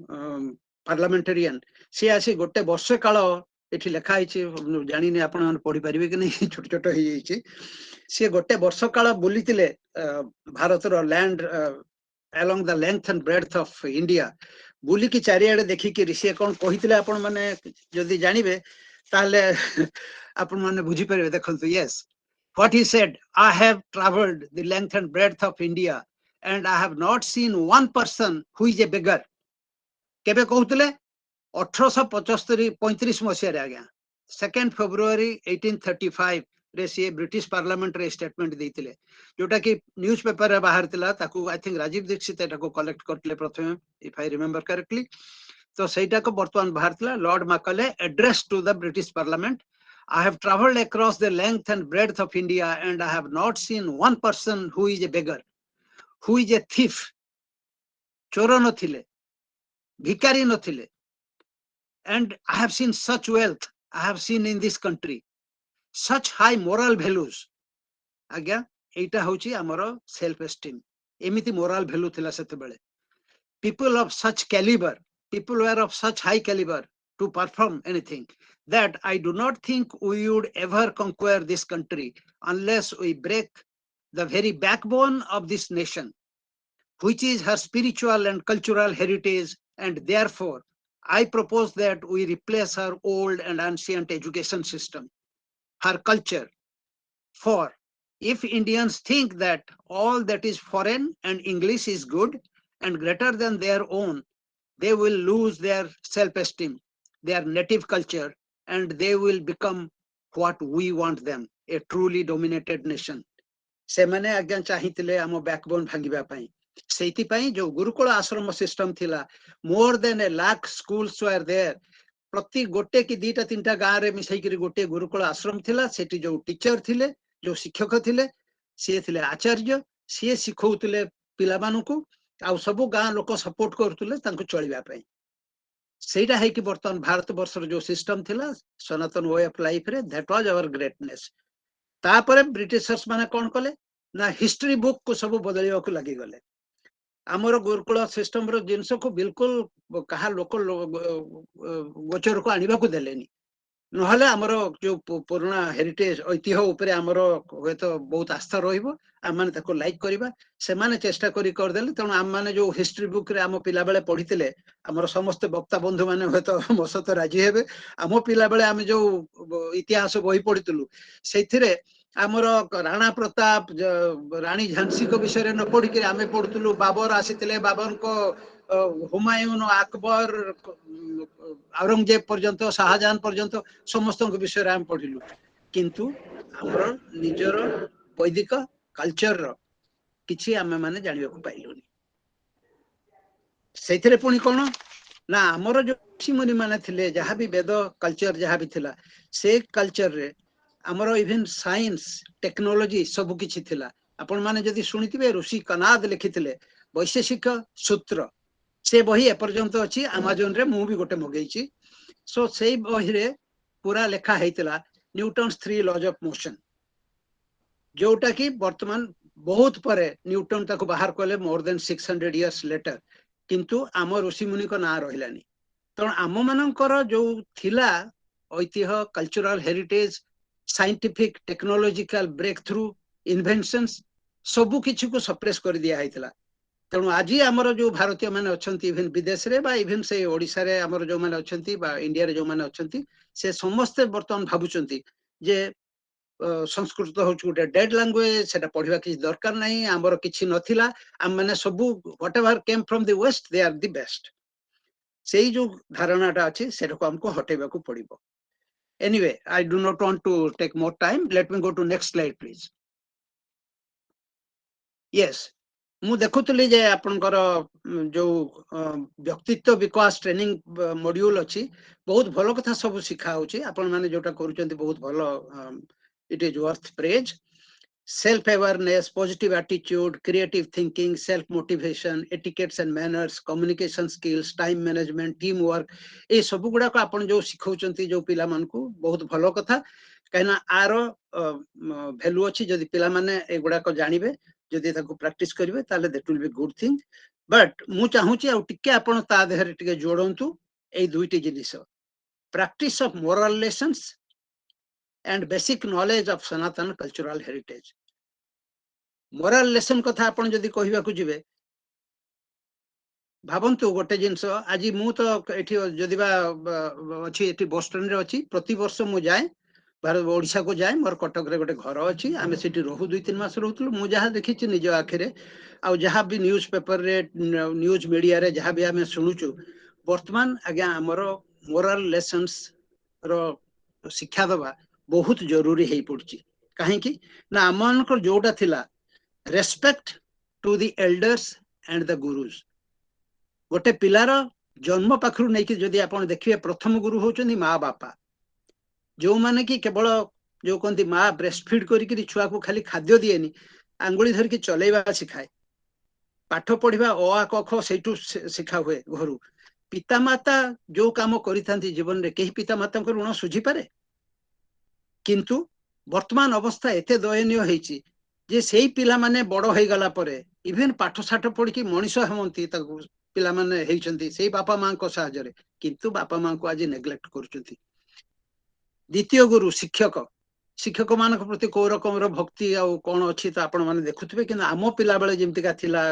[SPEAKER 7] पार्लियामेंटेरियन सी आसी गोटे वर्ष काल एठी लेखा हिची जानि ने आपण मन पढी परिबे कि नहीं छोट छोट ही हिची सी गोटे वर्ष काल बुलितिले भारत रो land along the length and breadth of India बुली की चारियाडे देखि कि ऋषि कोन कहितले आपण माने जदी जानिबे ताले आपण माने बुझी परिबे. देखंतु yes what he said, I have traveled the length and breadth of India and I have not seen one person who is a beggar. केबे कहउतले 1875 35 मसिया रे आज्ञा 2 February 1835 रे सी ब्रिटिश पार्लियामेंट रे स्टेटमेंट देइतिले जोटा कि न्यूज पेपर रे बाहर तिला ताकू आई थिंक राजीव दीक्षित एटाको कलेक्ट करले प्रथमे इफ आई रिमेंबर करेक्टली तो सेटा को वर्तमान बाहर तिला lord Macaulay address to the British parliament I have traveled across the length and breadth of India and I have not seen one person who is a beggar, who is a thief. चोर नथिले, भिकारी नथिले. And I have seen such wealth, I have seen in this country, such high moral values. आज्ञा एटा होची हमरो self esteem. एमिति moral value थिला सेते बेले. People of such caliber, people were of such high caliber to perform anything, that I do not think we would ever conquer this country unless we break the very backbone of this nation, which is her spiritual and cultural heritage, and therefore I propose that we replace her old and ancient education system, her culture. For if Indians think that all that is foreign and English is good and greater than their own, they will lose their self-esteem, their native culture, and they will become what we want them, a truly dominated nation. से माने आज्ञा चाहितिले आम backbone भांगिबा पई. सेति पई जो गुरुकुल आश्रम system थिला, more than 1 lakh schools were there. प्रति गोटे की दीटा तीनटा गां रे मिसई करी गोटे गुरुकुल आश्रम थिला. सेठी जो टीचर थिले, जो शिक्षक थिले, से थिले आचार्य, से सिखौतिले पिला मानकू आ सबु गां लोक सपोर्ट करतुले तांको चलिबा पई. सेटा है कि वर्तमान भारत वर्षर जो सिस्टम थिला सनातन वे ऑफ लाइफ रे, दैट वाज आवर ग्रेटनेस. तापरे ब्रिटिशर्स माने कोन कले ना हिस्ट्री बुक को सब बदलिया को लागि गले. हमर गुरुकुल सिस्टम रो जिंस को बिल्कुल कहा लोक गोचर को आनिबा को देलेनी. नहले हमर जो पुराना हेरिटेज ऐतिह्य ऊपर हमर होय तो बहुत आस्था रहिबो. आम माने ताको लाइक करिबा, से माने चेष्टा करी कर देले. तण आम माने जो हिस्ट्री बुक रे हम पिला बेले पढितिले, हमर समस्त वक्ता बंधु माने होय तो मसत राजी हेबे. हम पिला बेले हम जो इतिहास बही पढितलु सेथिरे हमर राणा प्रताप, रानी झांसी को विषय न पढ़ी के आमे पढ़ुतलु. बाबर आसीतिले, बाबर को हुमायून, अकबर, औरंगजेब पर्यंत, शाहजहां पर्यंत समस्त विषय आम पढ़िलु. किंतु हमर निजर वैदिक कल्चर रो किछि आमे माने जानिबा को पाइलुनी. सेथिरे पुनी कोन ना हमर जो ऋषि मुनि माने थिले, जहा भी वेद कल्चर जहा भी थिला, से कल्चर रे हमर इवन साइंस टेक्नोलॉजी सब किछि थिला. आपण माने जदि सुनिथिबे ऋषि कनाद लिखिथिले वैशेषिक सूत्र, से बही ए पर्यंत अछि अमेज़न रे. मु भी गोटे मगेइछि. सो सेई बही रे पूरा लेखा हेतिला न्यूटन्स 3 लॉज ऑफ मोशन, जोटा कि वर्तमान बहुत परे न्यूटन ताको बाहर कले मोर देन 600 इयर्स लेटर. किंतु आम ऋषि मुनि को ना रहिलानी. तण आम मानकर जो थिला ऐतिह्य, cultural heritage, scientific technological breakthrough, inventions सबु किछि को सप्रेस कर दिया हैतिला. तेणु आज आमर जो भारतीय माने अछंती इवन विदेश रे बा इवन से ओडिसा रे आमर जो माने अछंती बा इंडिया रे जो माने अछंती, से समस्त वर्तमान भाबुचंती जे संस्कृत हूँ गोटे डेड लैंग्वेज, सेटा पढ़िबा किछि दरकार नहीं, आमर किछि नथिला, आम माने सबु whatever came from the west they are the best. सेही जो धारणाटा अछि सेटा को हमको हटेबा को पड़िबो. Anyway, I do not want to take more time. Let me go to next slide, please. Yes, मु देखुतली जे आपनकर जो व्यक्तित्व विकास ट्रेनिंग मॉड्यूल अछि, बहुत भलो कथा सब सिखा होछि. आपण माने जोटा करूचंती बहुत भलो. It is worth praise. Self-awareness, positive attitude, creative thinking, self-motivation, etiquettes and manners, communication skills, time management, teamwork, ये सब गुड़ा को आपण जो सिखौचंती जो पिला मान को बहुत भलो कथा. कहना आरो वैल्यू अछि. जदि पिला माने ए गुड़ा को जानिबे, जदि ताको प्रैक्टिस करिवे, ताले that will be good thing. But मु चाहूची आ टिके आपण ता देहरे टिके जोडंतु ए दुईटी जिनिस, practice of moral lessons and basic knowledge of Sanatana cultural heritage. Moral lesson कथा आपण जदि कहिबा को जिवे, भाबंतु गोटे जिंस आज मु तो एठी जदिबा अछि, एठी बोस्टन रे अछि. प्रति वर्ष मु जाय भारत ओडिसा को जाय. मोर कटक रे गोटे घर अछि, आमे सिटी रहू 2-3 मास रहउतलु. मु जहा देखिछि निज आखिरे, आ जहा भी न्यूज पेपर रे, न्यूज मीडिया रे जहा भी आमे सुनुचु, वर्तमान आज्ञा हमरो मोरल लेसन्स रो शिक्षा दबा बहुत जरूरी है पड़ची कहीं ना आम जोटा थिला respect to the elders and the gurus गोटे पिलार जन्म पाखु नहीं कि जदि आप देखिए प्रथम गुरु होचंदी माँ बापा जो माने कि केवल जो कहती माँ ब्रेस्ट फीड करी छुआ को खाली खाद्य दिएनी आंगुली धरिकी चलेवा सिखाए पाठ पढ़ा अ आ क ख से शिखा हुए घर पितामाता जो काम करी जीवन में कहीं पितामाता ऋण सुझी पारे किंतु वर्तमान अवस्था एते दयनीय होईची जे सेई पिला माने बड़ हो गला परे इवेन पाठ साठ पढ़ी कि मनीष हमंती पिला माने हेइचंती सेई बापा मां को सहायरे किंतु बापा मां को आज नेग्लेक्ट करूचंती द्वितीय गुरु शिक्षक शिक्षक मान प्रति कौ रकम भक्ति आ कौन अच्छी तो आपण मैंने देखुवे कि आम पिला बेले जमतीका थिला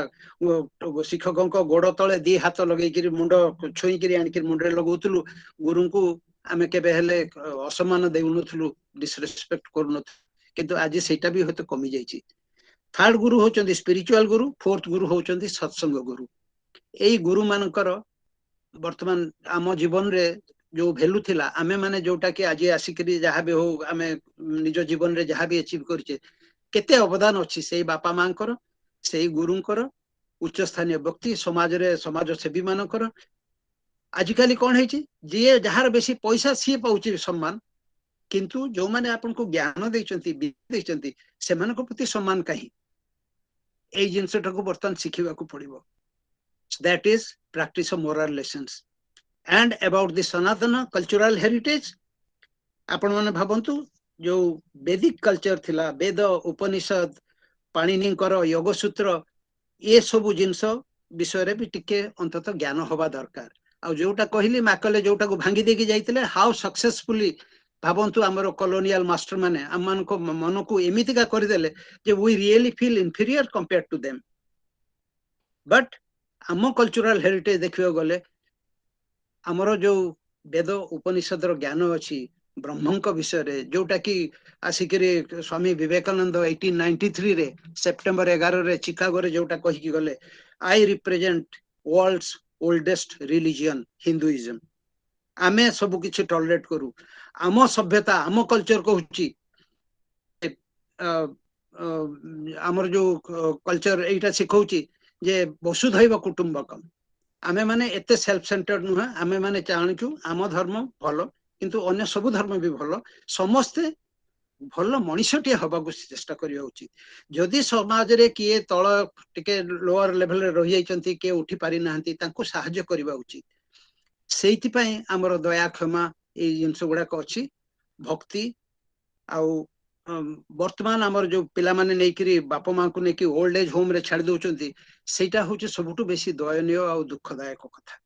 [SPEAKER 7] शिक्षकों गोड़ तले दी हाथ लगे मुंड छुईक आनिक मुंडे लगौलु गुरु को आमे केबे हेले असम्मान देउनथलु डिसरेस्पेक्ट करूनु किंतु आज सेटा भी होते कमी जाइछि थर्ड गुरु होचंदी स्पिरिचुअल गुरु फोर्थ गुरु होचंदी सत्संग गुरु एई गुरु मानकर वर्तमान आम जीवन रे जो भैल्यू थिला आमे माने जोटा कि आज आसिकरी जहाँ भी हो आमे निज जीवन रे जहाँ भी अचीव करछे केते अवदान अछि सेई बापा मांकर सेई गुरुंकर उच्च स्थानीय व्यक्ति समाज रे समाज सेवी मानकर आजिकाली कौन है जी जार बेसी पैसा सी पाउची सम्मान किंतु जो माने आपन को ज्ञान देइचंती देइचंती सेमान को प्रति सम्मान कहीं ए जिनसटा को बर्तन शिखिबा को पड़िबो that is practice of moral lessons and about the Sanatan cultural heritage आपण माने भाबंतु जो वैदिक कल्चर थिला वेद उपनिषद पाणिनिकर योग सूत्र ये सब जिनस विषय रे भी टिके अंतत ज्ञान होबा दरकार आ जोटा कहली माकले जोटा को भांगी देकी जाइतिले हाउ सक्सेसफुली भाबंतु हमरो कॉलोनियल मास्टर माने हमन को मन को एमितिका कर देले जे we really feel inferior compared to them but आम कल्चरल हेरिटेज देखियो गले हमरो जो वेद उपनिषद रो ज्ञान अछि ब्रह्मंक विषय रे जोटा कि आसिकरी स्वामी विवेकानंद 1893 रे सेप्टेम्बर 11 रे चिकागो रे जोटा कहि कि गले I represent world's oldest religion Hinduism आमे सब किछि टॉलरेट करू आम सभ्यता आम कल्चर कहूची आमर जो कल्चर एटा सिखौची जे वसुधैव कुटुंबकम आमे माने एते सेल्फ सेंटर्ड नुह आमे माने चाहणु आम धर्म भलो किंतु अन्य सब धर्म भी भलो समस्ते भल मनीषटे हवा को चेष्टा करिया उचित जदि समाज रे किए तळ टिके लोअर लेवल रे रहि जाइचंती के उठी पारि नाहंती तांको सहाय्य करिवा उचित सेइति पई हमर दया क्षमा ए जिंस गुडाक अछि भक्ति आउ वर्तमान आमर जो पिला माने नेकिरी बापा मां को नेकी ओल्ड एज होम रे छाड़ दउचंती सेटा होचे सबुटु बेसी दयनीय आ दुखदायक कथा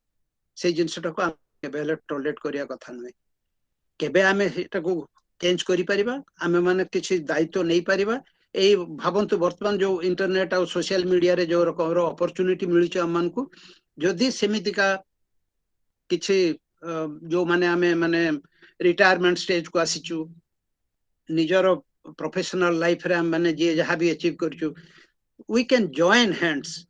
[SPEAKER 7] से जिंसटा को केबे टॉलरेट करिया कथा नै केबे आमे सेटा को चेंज करि परिबा आमे माने किछि दायित्व नै परिबा ए भाबंतु वर्तमान जो इंटरनेट आ सोशल मीडिया रे जो रकम अपॉर्चुनिटी मिलि छ हमन को जदि सेमितिका किछि जो माने आमे माने रिटायरमेंट स्टेज को आसीचु निजर प्रोफेशनल लाइफ रे माने जे जहां भी अचीव करचु वी कैन जॉइन हैंड्स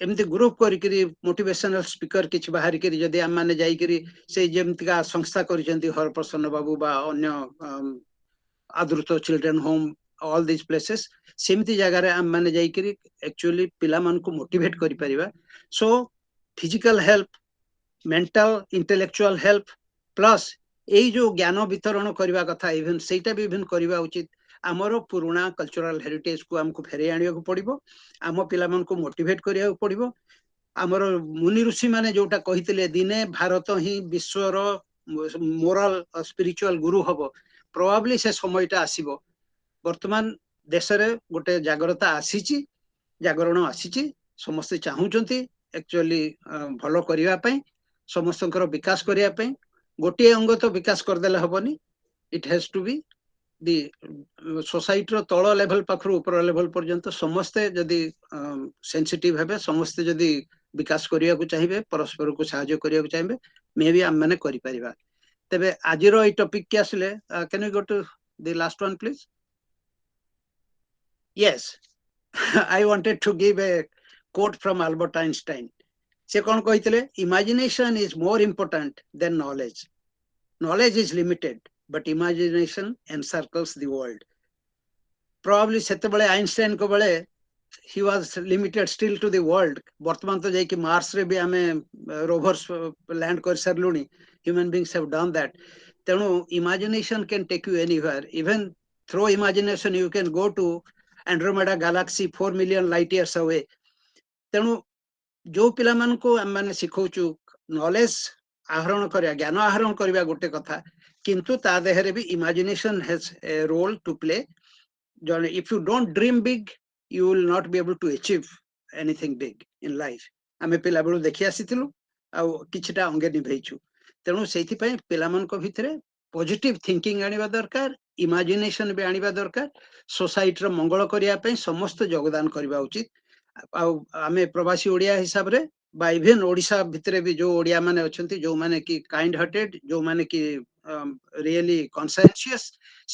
[SPEAKER 7] एमती ग्रुप करी मोटिवेशनल स्पीकर किछि बाहर करी जदि हम माने जाई करी से जेमतिका संस्था करिसेंती हर प्रसन्न बाबू बा अन्य Aadrit children home all this places सेमती जगह रे हम माने जाई करी एक्चुअली पिला मन को मोटिवेट करि परिबा so physical help mental intellectual help plus एई जो ज्ञान वितरण करबा कथा इवन सेटा भी इवन करबा उचित आमर पुराना कल्चरल हेरिटेज को हमको फेरे आनिया को पड़िबो आम पिला मन को मोटिवेट करिया को पड़िबो आमर मुनि ऋषि माने जोटा कहितले दिने भारत ही विश्वर मोरल स्पिरिचुअल गुरु हबो प्रोबेबली से समयटा आसीबो वर्तमान देश रे गोटे जागरता आसीची जागरण आसीची समस्त चाहूचंती एक्चुअली भलो करिया पई समस्तकर विकास करिया पई गोटे अंग तो विकास कर देले हबनी it has to be the society रो तळ लेवल पाखरु ऊपर लेवल पर्यंत समस्ते जदी सेंसिटिव हेबे समस्ते जदी विकास करिया को चाहिबे परस्पर को सहायता करिया को चाहिबे मे बी हम माने करि परिबा तबे आजिरो ई टॉपिक के आसले can we go to the last one please yes I wanted to give a quote from Albert Einstein से कौन कहितले imagination is more important than knowledge knowledge is limited but imagination encircles the world. Probably setebale Einstein ko bale he was limited still to the world. Bartman to jai ki Mars re bhi ame rovers land kar sarluni. Human beings have done that. Tenu imagination can take you anywhere. Even through imagination you can go to Andromeda galaxy 4 million light years away. Tenu जो पिला मान को हम माने सिखौचु knowledge आहरण करिया ज्ञान आहरण करिया गोटे कथा किंतु ता देहरे भी imagination has a role to play जने if you don't dream big you will not be able to achieve anything big in life हमें पिला बेलु देखि आसीतिलु आ किछटा अंगे निभैछु तेनु सेति पय पिला मान को भितरे पॉजिटिव थिंकिंग आनिबा दरकार इमेजिनेशन भी आनिबा दरकार सोसाइटी रो मंगल करिया पय समस्त योगदान करिबा उचित आमे प्रवासी ओडिया हिसाब रे बा इवन ओडिशा भितरे भी जो ओडिया माने अछंती जो माने की काइंड हार्टेड जो माने की रियली कॉन्शियस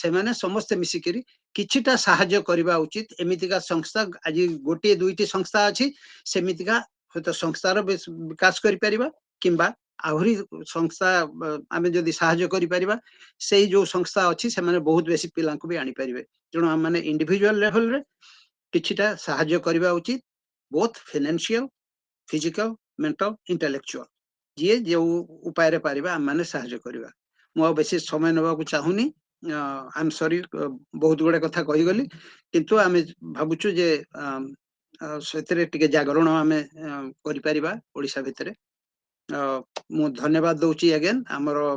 [SPEAKER 7] से माने समस्त मिसी करी किछिटा सहाय्य करबा उचित एमितिका संस्था आज गोटे दुईटी संस्था अछि सेमितिका होतो संस्थार विकास करि परिबा किंबा आहुरी संस्था आमे जदी सहाय्य करि परिबा सेही जो संस्था अछि से माने बहुत बेसी पिला को भी आनी परिबे जणो हम माने इंडिविजुअल लेवल रे किछिटा सहाय्य करबा उचित both financial, physical, mental, intellectual. ये जो उपाय रे पारिबा हम माने सहाय्य करबा मो बेसी समय नबा को चाहुनी आई एम सॉरी बहुत गुडे कथा कहि गली किंतु आमे भाबुछु जे सेतरे टिके जागरण आमे करि परिबा ओडिसा भितरे मो धन्यवाद दउची अगेन हमरो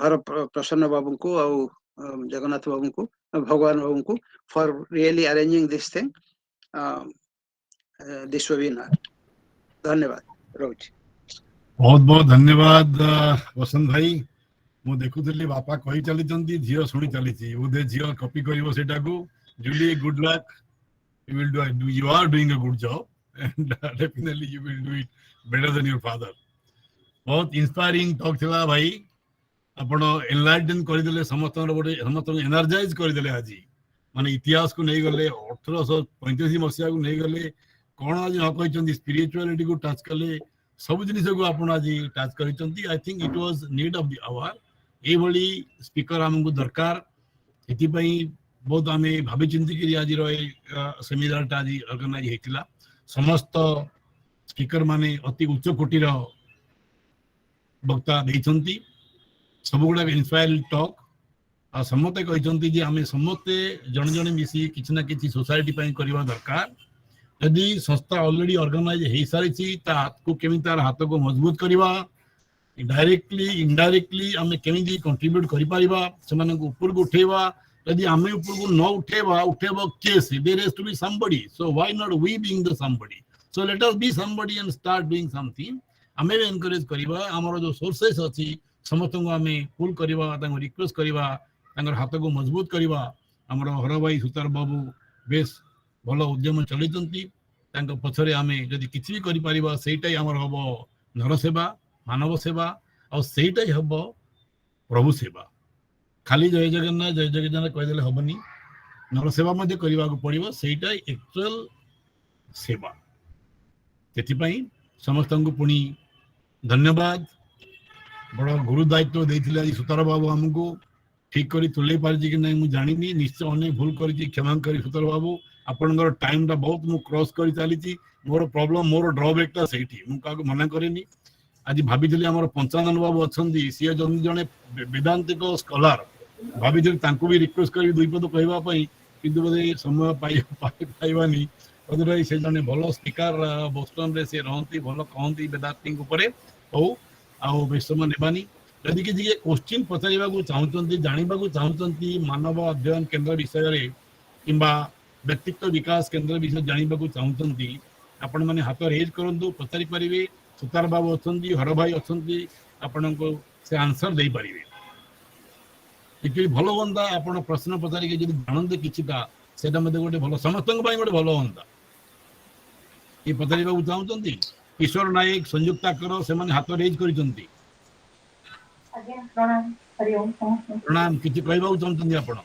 [SPEAKER 7] हर प्रसन्न बाबू को और जगन्नाथ बाबू को भगवान बाबू को for really arranging this thing this webinar. धन्यवाद रोज
[SPEAKER 2] बहुत बहुत धन्यवाद वसंत भाई मु देखुली बापा कही चली झील शुणी चली बोधे झील कॉपी कर सेटा को Julie good luck you will do you are doing a good job and definitely you will do it better than your father बहुत इंस्पायरिंग टॉक थिला भाई आपण एनलाइटन कर देले समस्त एनर्जाइज कर देले आज माने इतिहास को नहीं गले 1835 मसिया को नहीं गले कौन आज न कहते स्पिरिचुआलिटी को टच कले सब जिनिस को आपण आज टच करचंती I think it was need of the hour ए भली स्पीकर हमको दरकार एति पई बहुत आमे भाबी चिंती करी आज रो सेमिनार ता आज ऑर्गेनाइज हेतिला समस्त स्पीकर माने अति उच्च कोटि रो वक्ता देइचंती सब गुडा इंस्पायरिंग टॉक आ समते कहचंती जे आमे समते जण जण मिसी किछ ना किछ सोसाइटी पई करबा दरकार यदि संस्था ऑलरेडी ऑर्गेनाइज हे सारी ता को केमी तार हाथ को मजबूत करबा डायरेक्टली इनडायरेक्टली आमे केमी कंट्रीब्यूट करि परिबा समान को ऊपर को उठेबा यदि आमे ऊपर को न उठेबा case there has to be somebody so why not we being the somebody so let us be somebody and start doing something आमे एनकरेज करबा हमर जो सोर्सेस अछि समस्त को आमे पुल करबा तांको रिक्वेस्ट करबा तांकर हाथ को मजबूत करबा हमर हर भाई सुतार बाबू बेस भलो उद्यम चलितंती तांको पछरे आमे जदि किछि भी करि परिबा सेइटाई हमर हबो नर सेवा मानव सेवा और सेइटाई हबो प्रभु सेवा खाली जय जगन्नाथ कहि देले हबनी नर सेवा मध्ये करबा को पड़िबो सेइटाई एक्चुअल सेवा तेति पई समस्त को पुनी धन्यवाद बड़ गुरु दायित्व देथिले आज सुतार बाबू हमको ठीक करी तुले पारजी कि नहीं मु जानिनी निश्चय अनेक भूल करी क्षमा करी सुतार बाबू आपनकर टाइम टा बहुत मु क्रॉस करी चालीची मोर प्रॉब्लम मोर ड्रॉबैक टा सेठी मु का मना करेनी आज भाबिथिली हमर पंचानन बाबू अछंदी सिए जने वेदांतिक स्कॉलर भाबिथिली तांको भी रिक्वेस्ट करी दुई पद कहबा पई किंतु बदे समय पाइबानी बदरे से जने भलो स्पीकर बोस्टन रे से रहंती भलो कहंती वेदांतिक ऊपर हो आउ विषम नेबानी यदि किसी क्वेश्चन पचारिबा को चाहूचंती जानिबा को चाहूचंती मानव अध्ययन केंद्र विषय रे किंबा व्यक्तित्व विकास केंद्र विषय जानिबा को चाहूचंती आपण माने हाथ रेज करंतु पचारि परिबे सुतार बाबू अछंती हर भाई अछंती आपण को से आंसर दे परिबे एक्चुअली भलो होंदा आपण प्रश्न पचारि के जदि जानंते किछिटा सेटा मध्ये गोटे भलो समस्तन पई गोटे भलो होंदा ई पचारिबा को चाहूचंती किशोर नायक संयुक्ता करो से माने हाथ रेज करिसंती प्रणाम किछि कहबा चाहूचंती आपण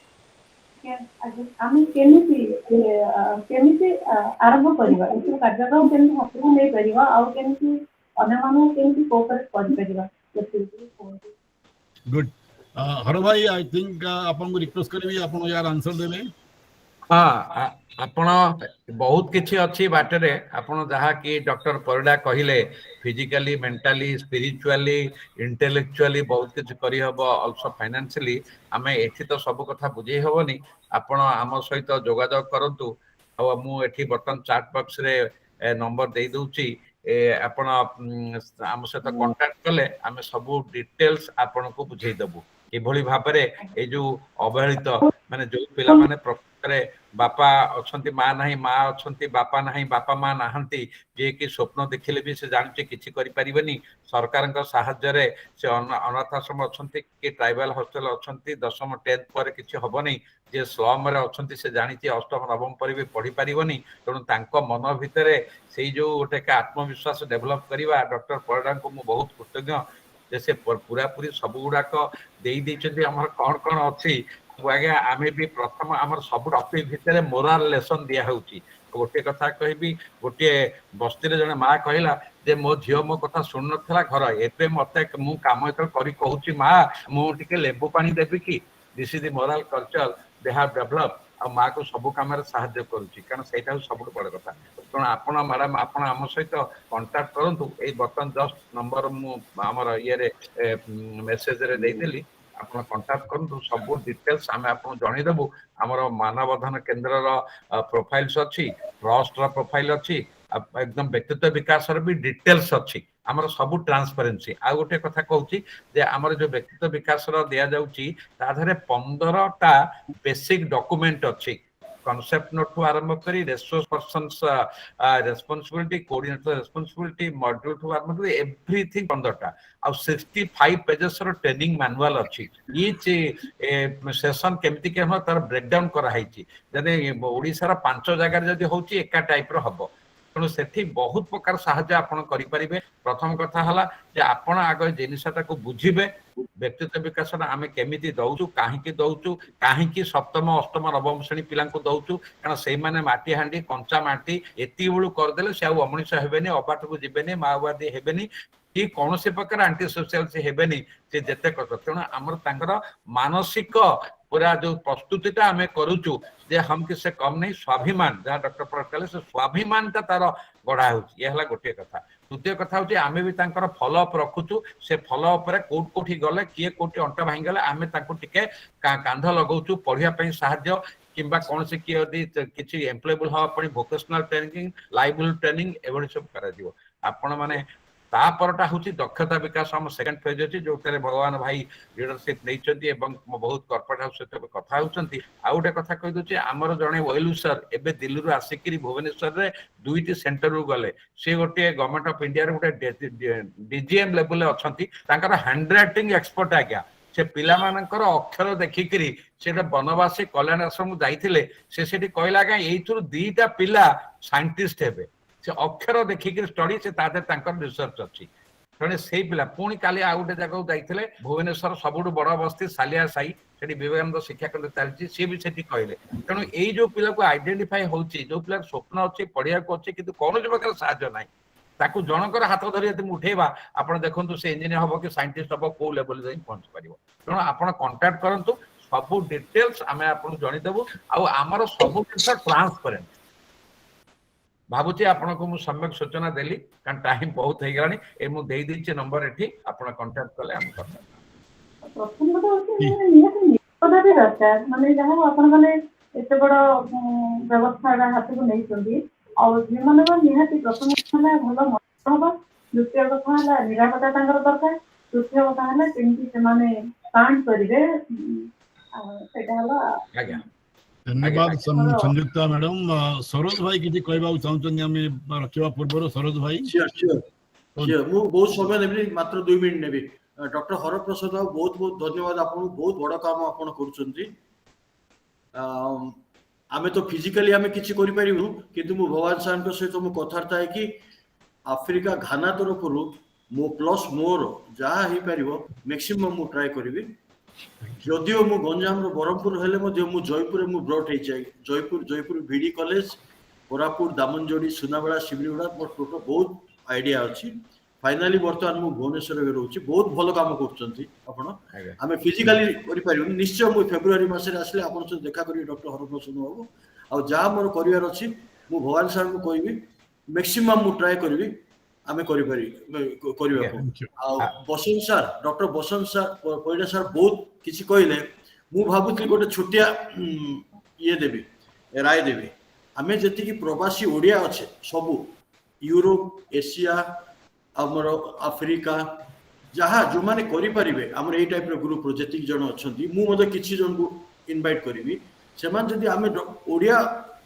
[SPEAKER 8] आमी केमिति आरंभ करिवा एतो कार्यक्रम केमिति हातକୁ नै परिवा आ केमिति अन्य मानव केमिति कोऑपरेट करि परिवा
[SPEAKER 2] गुड हर भाई आई थिंक आपन को रिक्वेस्ट करी आपन यार आंसर देबे।
[SPEAKER 1] हाँ आपण बहुत किछि अछि बाटरे आपण जहा कि डॉक्टर परिडा कहिले फिजिकली मेंटली स्पिरिचुअली इंटेलेक्चुअली बहुत किछि करी हबो आल्सो फाइनेंशियली आमे एठी तो सब कथा बुझे हबोनी आपण आम सहित जोगाजोग करंतु आ मु एठी बटन चैट बॉक्स रे नंबर दे दूची आपण आम सहित कांटेक्ट कले आमे सब डिटेल्स आपण को बुझे देबु एभली भाबरे ए जो अवहेलित माने जो पिला माने प्रकृତରେ बापा अछंती माँ नहीं माँ अछंती बापा नहीं बापा माँ नाहंती जे कि स्वप्न देखिले भी से जानचे किछि करि परिबनी सरकारक सहाय्य रे से अनाथ आश्रम अछंती कि ट्राइबल हॉस्टल अछंती 10th 10th पर किछि हबनी जे स्लम रे अछंती से जानिछि 8th 9th पर भी पढ़ी परिबनी तणु तांको मन भितरे सेई जो गोटे आत्मविश्वास डेभलप करिवा डॉक्टर परिडा को मु बहुत कृतज्ञ जैसे पूरा पूरी सब गुड़ाक दे दी आम कौन कौन अच्छी आज्ञा आम भी प्रथम आम सब टॉपिक भितर मोराल लेसन दिया गोटे कथा कहबी गोटे बस्ती जने माँ कहला जे मो झील मो कथा शुणु नथिला घर एबे मते मु काम करी कहूची माँ मुझे लेंबू पानी देवी कि this is the moral culture they have develop आ माँ को सब कम साहाय्य करुच्ची कारण से सब बड़ कथा तेणु आप मैडम आप आम सहित कंटाक्ट करूँ ये बर्तमान जस्ट नंबर मुझर ये मेसेज रे देदेली आप कंटाक्ट करूँ सब डिटेल्स आम आपको जनईदेबू आमर मानवधन केन्द्र प्रोफाइल्स अच्छी ट्रस्ट प्रोफाइल अच्छी एकदम व्यक्तित्व विकास भी डिटेल्स अच्छी आमर सब ट्रांसपेरेन्सी आ गोटे कथा कहूँ जे आमर जो व्यक्तित्व विकास दिया जाउची ताधरे 15टा बेसिक डॉक्यूमेंट अच्छी कॉन्सेप्ट नोट ठू आरंभ करी resource persons responsibility coordinator responsibility module ठू आरंभ करी एवरीथिंग 15टा आ 65 पेजेस रो ट्रेनिंग मैनुअल अच्छी ईच सेशन केमती के हम तार ब्रेक डाउन करा हैची जदे ओडिसा रा 5 जगह जदी होची एका टाइप रो हबो तेणु से बहुत प्रकार साहाय्य आपन करि परिबे प्रथम कथा हला जे आपन आगे जिनिसटा को बुझिबे व्यक्तित्व विकास आम केमिति दौचु काहींकी दौचु काहींकी 7म 8म 9म श्रेणी पिलांको दौचु कारण से माने माटी हांडी कंचा माटी एति बेलू करदेले से अमनिष हेबेनी अबाट को जिबेनी माओवादी हेबेनी कि कौन से प्रकार आंटी सोशल से हेबेनी से जेते कत तेणु आमर तांकर मानसिक पूरा जो प्रस्तुतिटा आम करूचु जे हम किसे कम नहीं स्वाभिमान जहाँ डॉक्टर कहले से स्वाभिमान ता तार गढ़ा होची ये हला गोटे कथा द्वितीय कथा होची आमे भी तांकर फॉलो अप रखुचु से फॉलो अप रे कोट कोठी गले किए कोठी अंटा भांगी गले आमे तांको टिके कांध लगौचु पढ़िया पई सहाय्य किंबा कौन से किए यदि किछि एम्प्लॉयबल हो अपनी वोकेशनल ट्रेनिंग लाइवलीहुड ट्रेनिंग एवढी सब करा दियो आपण माने तापरटा होची दक्षता विकास हम सेकंड फेज अछि जो भगवान भाई लीडरशिप नैचंती एवं बहुत कॉर्पोरेट हाउस सहित कथा होचंती आ गोटे कथा कहि दोची हमर जणे वेलु सर एबे दिल्ली रु आसिकरी भुवनेश्वर रे दुईटी सेंटर रु गले से गोटे गवर्नमेंट ऑफ इंडिया रे गोटे डीजीएम लेवल अछंती तांकर हैंड राइटिंग एक्सपर्ट आज्ञा से पिला मानकर अक्षर देखिकरी से बनवासी कल्याण आश्रम जाइथिले से सेठी कहला का एइथुर दीटा पिला साइंटिस्ट हेबे से अक्षर देखिक स्टडी से रिसर्च अच्छी तेणु से पिला पुणी काली आ गोटे जगह जाइए भुवनेश्वर सबुठ बड़ बस्ती सालिया साई से विवेकानंद शिक्षा केन्द्र चलती सी भी से कहले तेणु यही जो पिला को आइडेंटिफाई होची जो पिला स्वप्न अच्छी पढ़िया अच्छे कि कौन प्रकार साहय ना ताकू जनकर हाथ धरी तुम उठेबा आप देखो से इंजीनियर हम कि साइंटिस्ट हम कौ लेवल जाए पहुंच पार तेणु आप कंटाक्ट करूँ सब डिटेल्स आम आपको जनईदेबू आमर सब जिन ट्रांसपेरेंट भावुची आपण को सम्यक सूचना देली कारण टाइम बहुत हो गलानी ए मु देई दिछि नंबर एठी आपण कांटेक्ट करले हम करता
[SPEAKER 8] प्रथम तो होछि निहाती निपदा भी दरकार माने जहाँ आपण माने एते बड़ व्यवस्था हाथ को नहीं चंदी और जे माने निहाती प्रथम हला भलो मन होबा द्वितीय कथा हला निरापत्ता तांकर दरकार तृतीय कथा हला केमती से माने स्टांड करिवे सेटा हला
[SPEAKER 1] आज्ञा
[SPEAKER 2] धन्यवाद संयुक्ता मैडम सरोज भाई किसी कहबा चाहछन हम रखिबा पूर्व सरोज भाई
[SPEAKER 5] श्योर मु बहुत समय नेबी मात्र 2 मिनिट नेबी डॉक्टर हरप्रसाद बहुत बहुत धन्यवाद आपन बहुत बड़ काम आपन करूछंती आमे तो फिजिकली आमे किछि करि परिबु किंतु मु भगवान साहब के सहित मु कथार्ता है कि अफ्रीका घाना तरफरु मो प्लस मोर जहा ही परिबो मैक्सिमम मु ट्राई करिवि जदिओ मु गंजाम रो बरहमपुर हेले मो मु जयपुर मु ब्रॉट हे जाय जयपुर भिडी कॉलेज कोरापुर दामनजोड़ी सुनाबेड़ा शिवरीगुड़ा मोर टोटल बहुत आइडिया अछि फाइनाली बर्तमान मु भुवनेश्वर रोचे बहुत भल काम करछंती आपण
[SPEAKER 1] आज्ञा
[SPEAKER 5] आमे फिजिकली करि परिबो निश्चय मु फेब्रुआरी मासे आसले आपण से देखा करी डॉक्टर हरप्रसन्न बाबू आ जा मोर करियर अछि मु भगवान सर को कहबी मैक्सिमम मु ट्राई करबी आमे करि पारि करिबा को
[SPEAKER 2] Thank you.
[SPEAKER 5] आ Basant sir doctor Basant sir पइडा सर बहुत किछि कहले मु भाबुथि गोटे छोटिया ये देबी राय देबी आमे जति कि प्रवासी ओडिया अच्छे सबु यूरोप एशिया आमर आफ्रिका जहाँ जो माने करि परिबे हमर एई टाइप रो ग्रुप रो जति जण अछंती मु मते किछि जण को इनवाइट करिवि सेमान जदि आमे ओडिया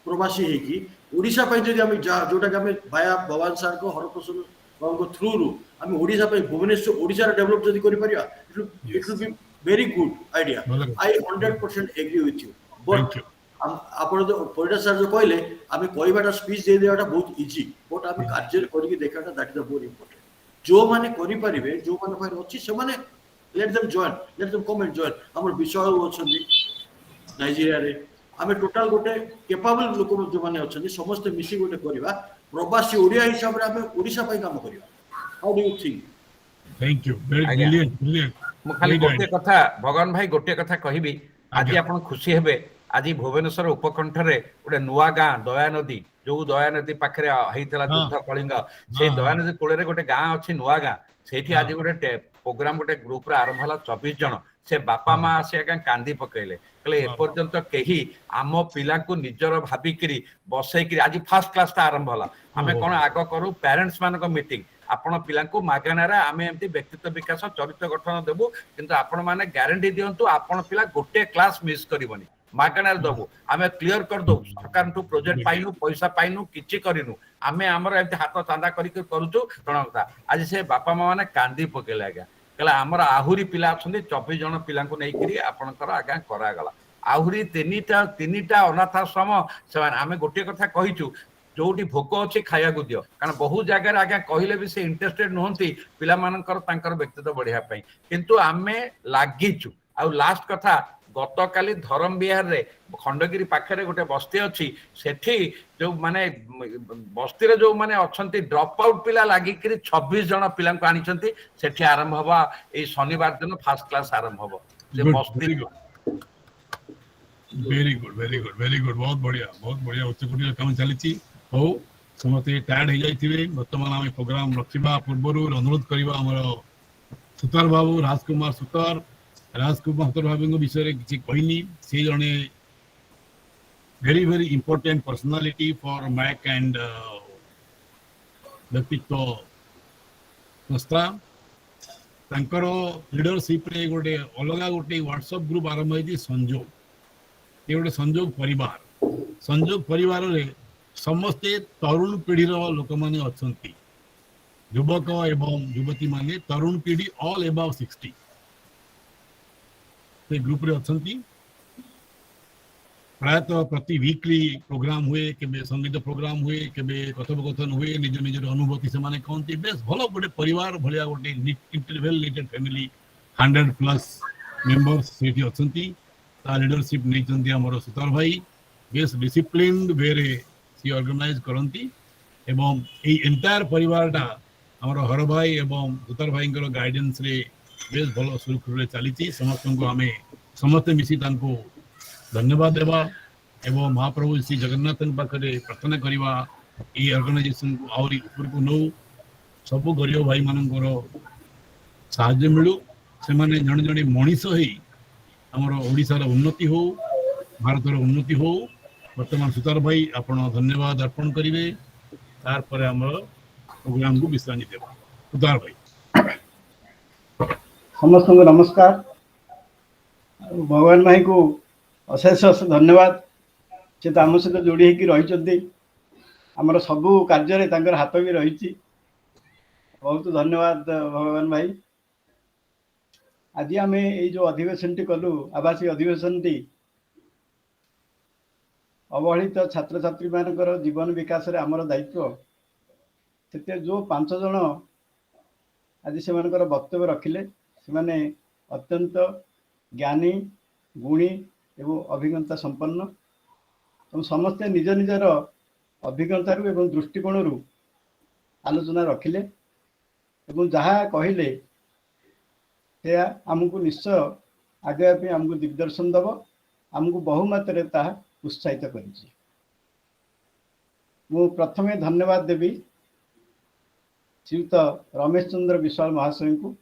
[SPEAKER 5] प्रवासी हे कि ओडिसा पय जदि आमे जोटा कि आमे भाया भगवान सर को हरप्रसन्न बाबू को थ्रू रु आमे ओडिसा पय भुवनेश्वर ओडिसा रे डेवलप जदि करि परिया it will be very good idea I 100% agree with you but आपण जो पॉइंटर सर जो कहले आमे कहबाटा स्पीच दे देबाटा बहुत इजी बट आमे कार्य करिके देखाटा that is the more important जो माने करि परिबे जो माने पाइ अछि से माने let them join let them come and join हमर विषय अछंती नाइजीरिया रे आमे टोटल गोटे कैपेबल लोक जो माने अछंती समस्त मिसी गोटे करबा प्रवासी ओडिया हिसाब रे आमे ओडिसा पय काम करबा how do you think
[SPEAKER 2] thank you very
[SPEAKER 1] आज्ञा।
[SPEAKER 2] ब्रिलियंट
[SPEAKER 1] मु खाली गोटे कथा भगवान भाई गोटे कथा कहबी आज
[SPEAKER 2] आज्ञा।
[SPEAKER 1] आपण खुशी हेबे आज भुवनेश्वर उपकंठरे गोटे नुआ गाँ दया नदी जो दया नदी पाखरे हेइतला
[SPEAKER 2] हाँ।
[SPEAKER 1] युद्ध कलिंग से
[SPEAKER 2] हाँ।
[SPEAKER 1] दया नदी कूଳରେ गोटे गाँ अछि नुआ गाँ सेठी
[SPEAKER 2] हाँ।
[SPEAKER 1] आज गोटे प्रोग्राम गोटे ग्रुप रे आरंभ होला 24 जण से बापा माँ आसी आज्ञा कांदी पकेले कहले
[SPEAKER 2] हाँ।
[SPEAKER 1] एपर्यंत केही आम पिला को निजर भाबिकिरी बसैकिरी आज फर्स्ट क्लास ता आरंभ होला आमे
[SPEAKER 2] ओहो।
[SPEAKER 1] कोन आग करू पेरेंट्स मानको मीटिंग आपण पिलांको मागणारे आमे एमती व्यक्तित्व विकास चरित्र गठन देबु किंतु आपण माने ग्यारंटी दियंतु आपण पिला गोटे क्लास मिस करिवनी मागणारे दबु आमे क्लियर कर दो सरकार टू प्रोजेक्ट पाइनु पैसा पाइनु किछि करिनु आमे हमर एमती हाथ चांदा करि करूछु कोन कथा आज से बापा माँ माने कांदी पकेले आज्ञा कहला हमर आहुरी पिला अछंदी 24 जण पिलांको नै करी आपणकर आज्ञा करा गला आहुरी तीनिटा अनाथाश्रम से आमे गोटे कथा कहिछु जोटी भोक अच्छे खाया दियो कारण बहुत जगह आज्ञा कहले भी से इंटरेस्टेड नुहंती पिला मानकर तांकर व्यक्तित्व बढ़िया पई किंतु आमे लागिचु आ लास्ट कथा गतकाली धरम बिहार रे खंडगिरी पाखरे गोटे बस्ती अच्छी सेठी जो माने बस्ती रे जो माने अछंती ड्रॉप आउट पिला लागी करी 26 जण पिला को आनिचंती सेठी आरंभ हवा ए शनिवार दिन फर्स्ट क्लास आरंभ हबो जे बस्ती
[SPEAKER 2] वेरी गुड बहुत बढ़िया उच्चकोटी काम चली हो समस्ते टायर्ड हो जाइए बर्तमान आम प्रोग्राम रखा पूर्व अनुरोध करवा आमर सुतार बाबू राजकुमार सुतार बाबू विषय किसी कहनी से जड़े very important personality for mac and व्यक्तित्व संस्था तांकर लीडरशिप रे गोटे अलग गोटे व्हाट्सएप ग्रुप आरंभ होती संजोग ये गोटे संजोग परिवार रे समस्ते तरुण पीढ़ी लोक मैंने अच्छा युवक एवं युवती माने तरुण पीढ़ी ऑल एबाव 60 से ग्रुप रे अच्छा प्रायतः प्रति वीकली प्रोग्राम हुए केबे संगीत प्रोग्राम हुए केबे कथोपकथन हुए निज निजर अनुभूति से माने कहते बेस भल गोटे परिवार भलिया गोटे इंटरवेल नीटेड फैमिली 100+ मेंबर्स सेठी अछंती ता लीडरशिप नहीं हमर सुतार भाई बेस डिसिप्लिन्ड वेरे सी ऑर्गेनाइज करंती एवं ए एंटायर परिवारटा हमर हर भाई एवं सुतार भाई गाइडेंस रे बेस भल सुरखुरे चली समस्त को आमे समस्त मिसी तांको धन्यवाद देवा एवं महाप्रभु श्री जगन्नाथ पाखे प्रार्थना करवा ये ऑर्गेनाइजेशन को आहरी ऊपर को नौ सब गरीब भाई मानकर साहाय्य मिलू से माने जड़े जड़े मनीष ही आमर ओडिशार उन्नति हो भारतर उन्नति हो वर्तमान सुतार भाई आपण धन्यवाद अर्पण करेंगे तार पर आमर प्रोग्राम को विश्रांति देवा सुतार भाई
[SPEAKER 9] समस्त को नमस्कार भगवान भाई को अशेष धन्यवाद से तो आम सहित जोड़ी होकर रही आमर सबू कार्य हाथ भी रही बहुत धन्यवाद भगवान भाई आज आम ये जो अधिवेशन टी कलु आवासीय अधिवेशन टी अवहेलित छात्र छात्री मानकर जीवन विकास रे आमर दायित्व से जो 5 जन आज से वक्तव्य रखिले से अत्यंत ज्ञानी गुणी एवं अभिज्ञता संपन्न और समस्ते निज निजर अभिज्ञतार एवं दृष्टिकोण आलोचना रखिले ଏବଂ ଯାହା କହିଲେ ସେୟା ଆମକୁ ନିଶ୍ଚୟ ଆଗେଇବା ପାଇଁ ଆମକୁ ଦିଗଦର୍ଶନ ଦେବ, ଆମକୁ ବହୁ ମାତ୍ରାରେ ତାହା ଉତ୍ସାହିତ କରିଛି। ମୁଁ ପ୍ରଥମେ ଧନ୍ୟବାଦ ଦେବି ଶ୍ରୀଯୁକ୍ତ ରମେଶ ଚନ୍ଦ୍ର ବିଶ୍ୱାଳ ମହାଶୟଙ୍କୁ।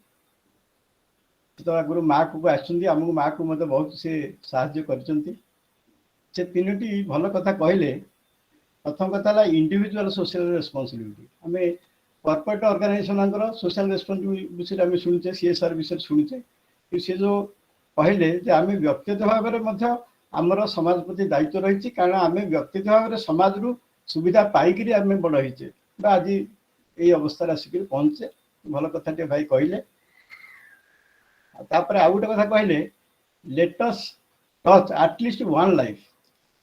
[SPEAKER 9] ସେ ତ ଆଗରୁ ମାକୁ ଆସିଛନ୍ତି, ଆମକୁ ମାକୁ ମଧ୍ୟ ବହୁତ ସେ ସାହାଯ୍ୟ କରିଛନ୍ତି। ସେ ତିନୋଟି ଭଲ କଥା କହିଲେ। ପ୍ରଥମ କଥା ହେଲା ଇଣ୍ଡିଭିଜୁଆଲ ସୋସିଆଲ ରେସ୍ପନ୍ସିବିଲିଟି। ଆମେ କର୍ପୋରେଟ୍ ଅର୍ଗାନାଇଜେସନଙ୍କର ସୋସିଆଲ ରେସ୍ପନ୍ସିବିଲିଟି ବିଷୟରେ ଆମେ ଶୁଣିଛେ, CSR ବିଷୟରେ ଶୁଣିଛେ। ସେ ଯେଉଁ କହିଲେ ଯେ ଆମେ ବ୍ୟକ୍ତିଗତ ଭାବରେ ମଧ୍ୟ ଆମର ସମାଜ ପ୍ରତି ଦାୟିତ୍ୱ ରହିଛି, କାରଣ ଆମେ ବ୍ୟକ୍ତିଗତ ଭାବରେ ସମାଜରୁ ସୁବିଧା ପାଇକିରି ଆମେ ବଡ଼ ହେଇଛେ ବା ଆଜି ଏଇ ଅବସ୍ଥାରେ ଆସିକିରି ପହଞ୍ଚେ। ଭଲ କଥାଟିଏ ଭାଇ କହିଲେ। ତାପରେ ଆଉ ଗୋଟେ କଥା କହିଲେ, ଲେଟ୍ ଅସ୍ ଟଚ୍ ଆଟଲିଷ୍ଟ ୱାନ୍ ଲାଇଫ୍।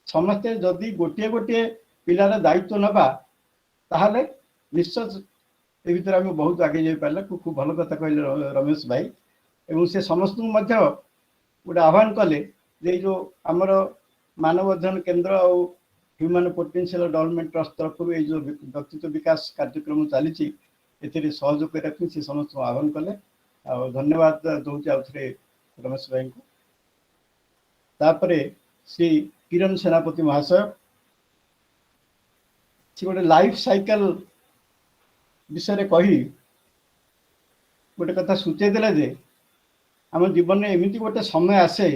[SPEAKER 9] ସମସ୍ତେ ଯଦି ଗୋଟିଏ ଗୋଟିଏ ପିଲାର ଦାୟିତ୍ୱ ନେବା ତାହେଲେ ନିଶ୍ଚୟ ଏ ଭିତରେ ଆମେ ବହୁତ ଆଗେଇ ଯାଇପାରିଲା। ଖୁବ୍ ଭଲ କଥା କହିଲେ ରମେଶ ଭାଇ। ଏବଂ ସେ ସମସ୍ତଙ୍କୁ ମଧ୍ୟ ଗୋଟେ ଆହ୍ୱାନ କଲେ ଯେ ଏଇ ଯେଉଁ ଆମର ମାନବ ଅଧ୍ୟୟନ କେନ୍ଦ୍ର ଆଉ ହ୍ୟୁମାନ୍ ପୋଟେନ୍ସିଆଲ ଡେଭଲପମେଣ୍ଟ ଟ୍ରଷ୍ଟ ତରଫରୁ ଏଇ ଯେଉଁ ବ୍ୟକ୍ତିତ୍ୱ ବିକାଶ କାର୍ଯ୍ୟକ୍ରମ ଚାଲିଛି ଏଥିରେ ସହଯୋଗ କରିବା ପାଇଁ ସେ ସମସ୍ତଙ୍କୁ ଆହ୍ୱାନ କଲେ। ଆଉ ଧନ୍ୟବାଦ ଦେଉଛି ଆଉ ଥରେ ରମେଶ ଭାଇଙ୍କୁ। ତାପରେ ଶ୍ରୀ କିରଣ ସେନାପତି ମହାଶୟ, ସେ ଗୋଟେ ଲାଇଫ ସାଇକେଲ ବିଷୟରେ କହି ଗୋଟେ କଥା ସୂଚାଇ ଦେଲେ ଯେ ଆମ ଜୀବନରେ ଏମିତି ଗୋଟେ ସମୟ ଆସେ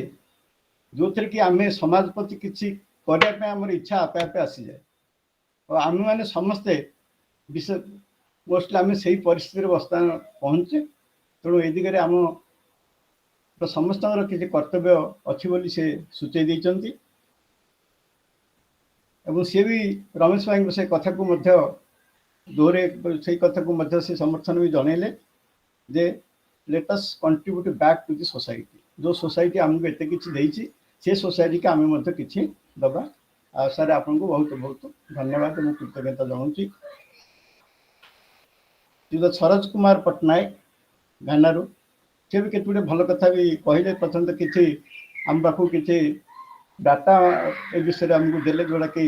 [SPEAKER 9] ଯେଉଁଥିରେ କି ଆମେ ସମାଜ ପ୍ରତି କିଛି କରିବା ପାଇଁ ଆମର ଇଚ୍ଛା ଆପେ ଆପେ ଆସିଯାଏ। ଆଉ ଆମେମାନେ ସମସ୍ତେ ମୋଷ୍ଟଲି ଆମେ ସେଇ ପରିସ୍ଥିତିରେ ବର୍ତ୍ତମାନ ପହଞ୍ଚେ। ତେଣୁ ଏ ଦିଗରେ ଆମ ସମସ୍ତଙ୍କର କିଛି କର୍ତ୍ତବ୍ୟ ଅଛି ବୋଲି ସେ ସୂଚାଇ ଦେଇଛନ୍ତି। ଏବଂ ସିଏ ବି ରମେଶ ଭାଇଙ୍କ ସେ କଥାକୁ ମଧ୍ୟ ସେଇ କଥାକୁ ମଧ୍ୟ ସେ ସମର୍ଥନ ବି ଜଣେଇଲେ ଯେ let us contribute back to the society. ଯେଉଁ ସୋସାଇଟି ଆମକୁ ଏତେ କିଛି ଦେଇଛି ସେ ସୋସାଇଟିକି ଆମେ ମଧ୍ୟ କିଛି ଦେବା। ଆଉ ସାର୍ ଆପଣଙ୍କୁ ବହୁତ ବହୁତ ଧନ୍ୟବାଦ, ମୁଁ କୃତଜ୍ଞତା ଜଣାଉଛି। ସରୋଜ କୁମାର ପଟ୍ଟନାୟକ ଗାନାରୁ, ସେ ବି କେତେ ଗୁଡ଼ିଏ ଭଲ କଥା ବି କହିଲେ। ପ୍ରଥମେ ତ କିଛି ଆମ ପାଖକୁ କିଛି ଡାଟା ଏ ବିଷୟରେ ଆମକୁ ଦେଲେ ଯେଉଁଟାକି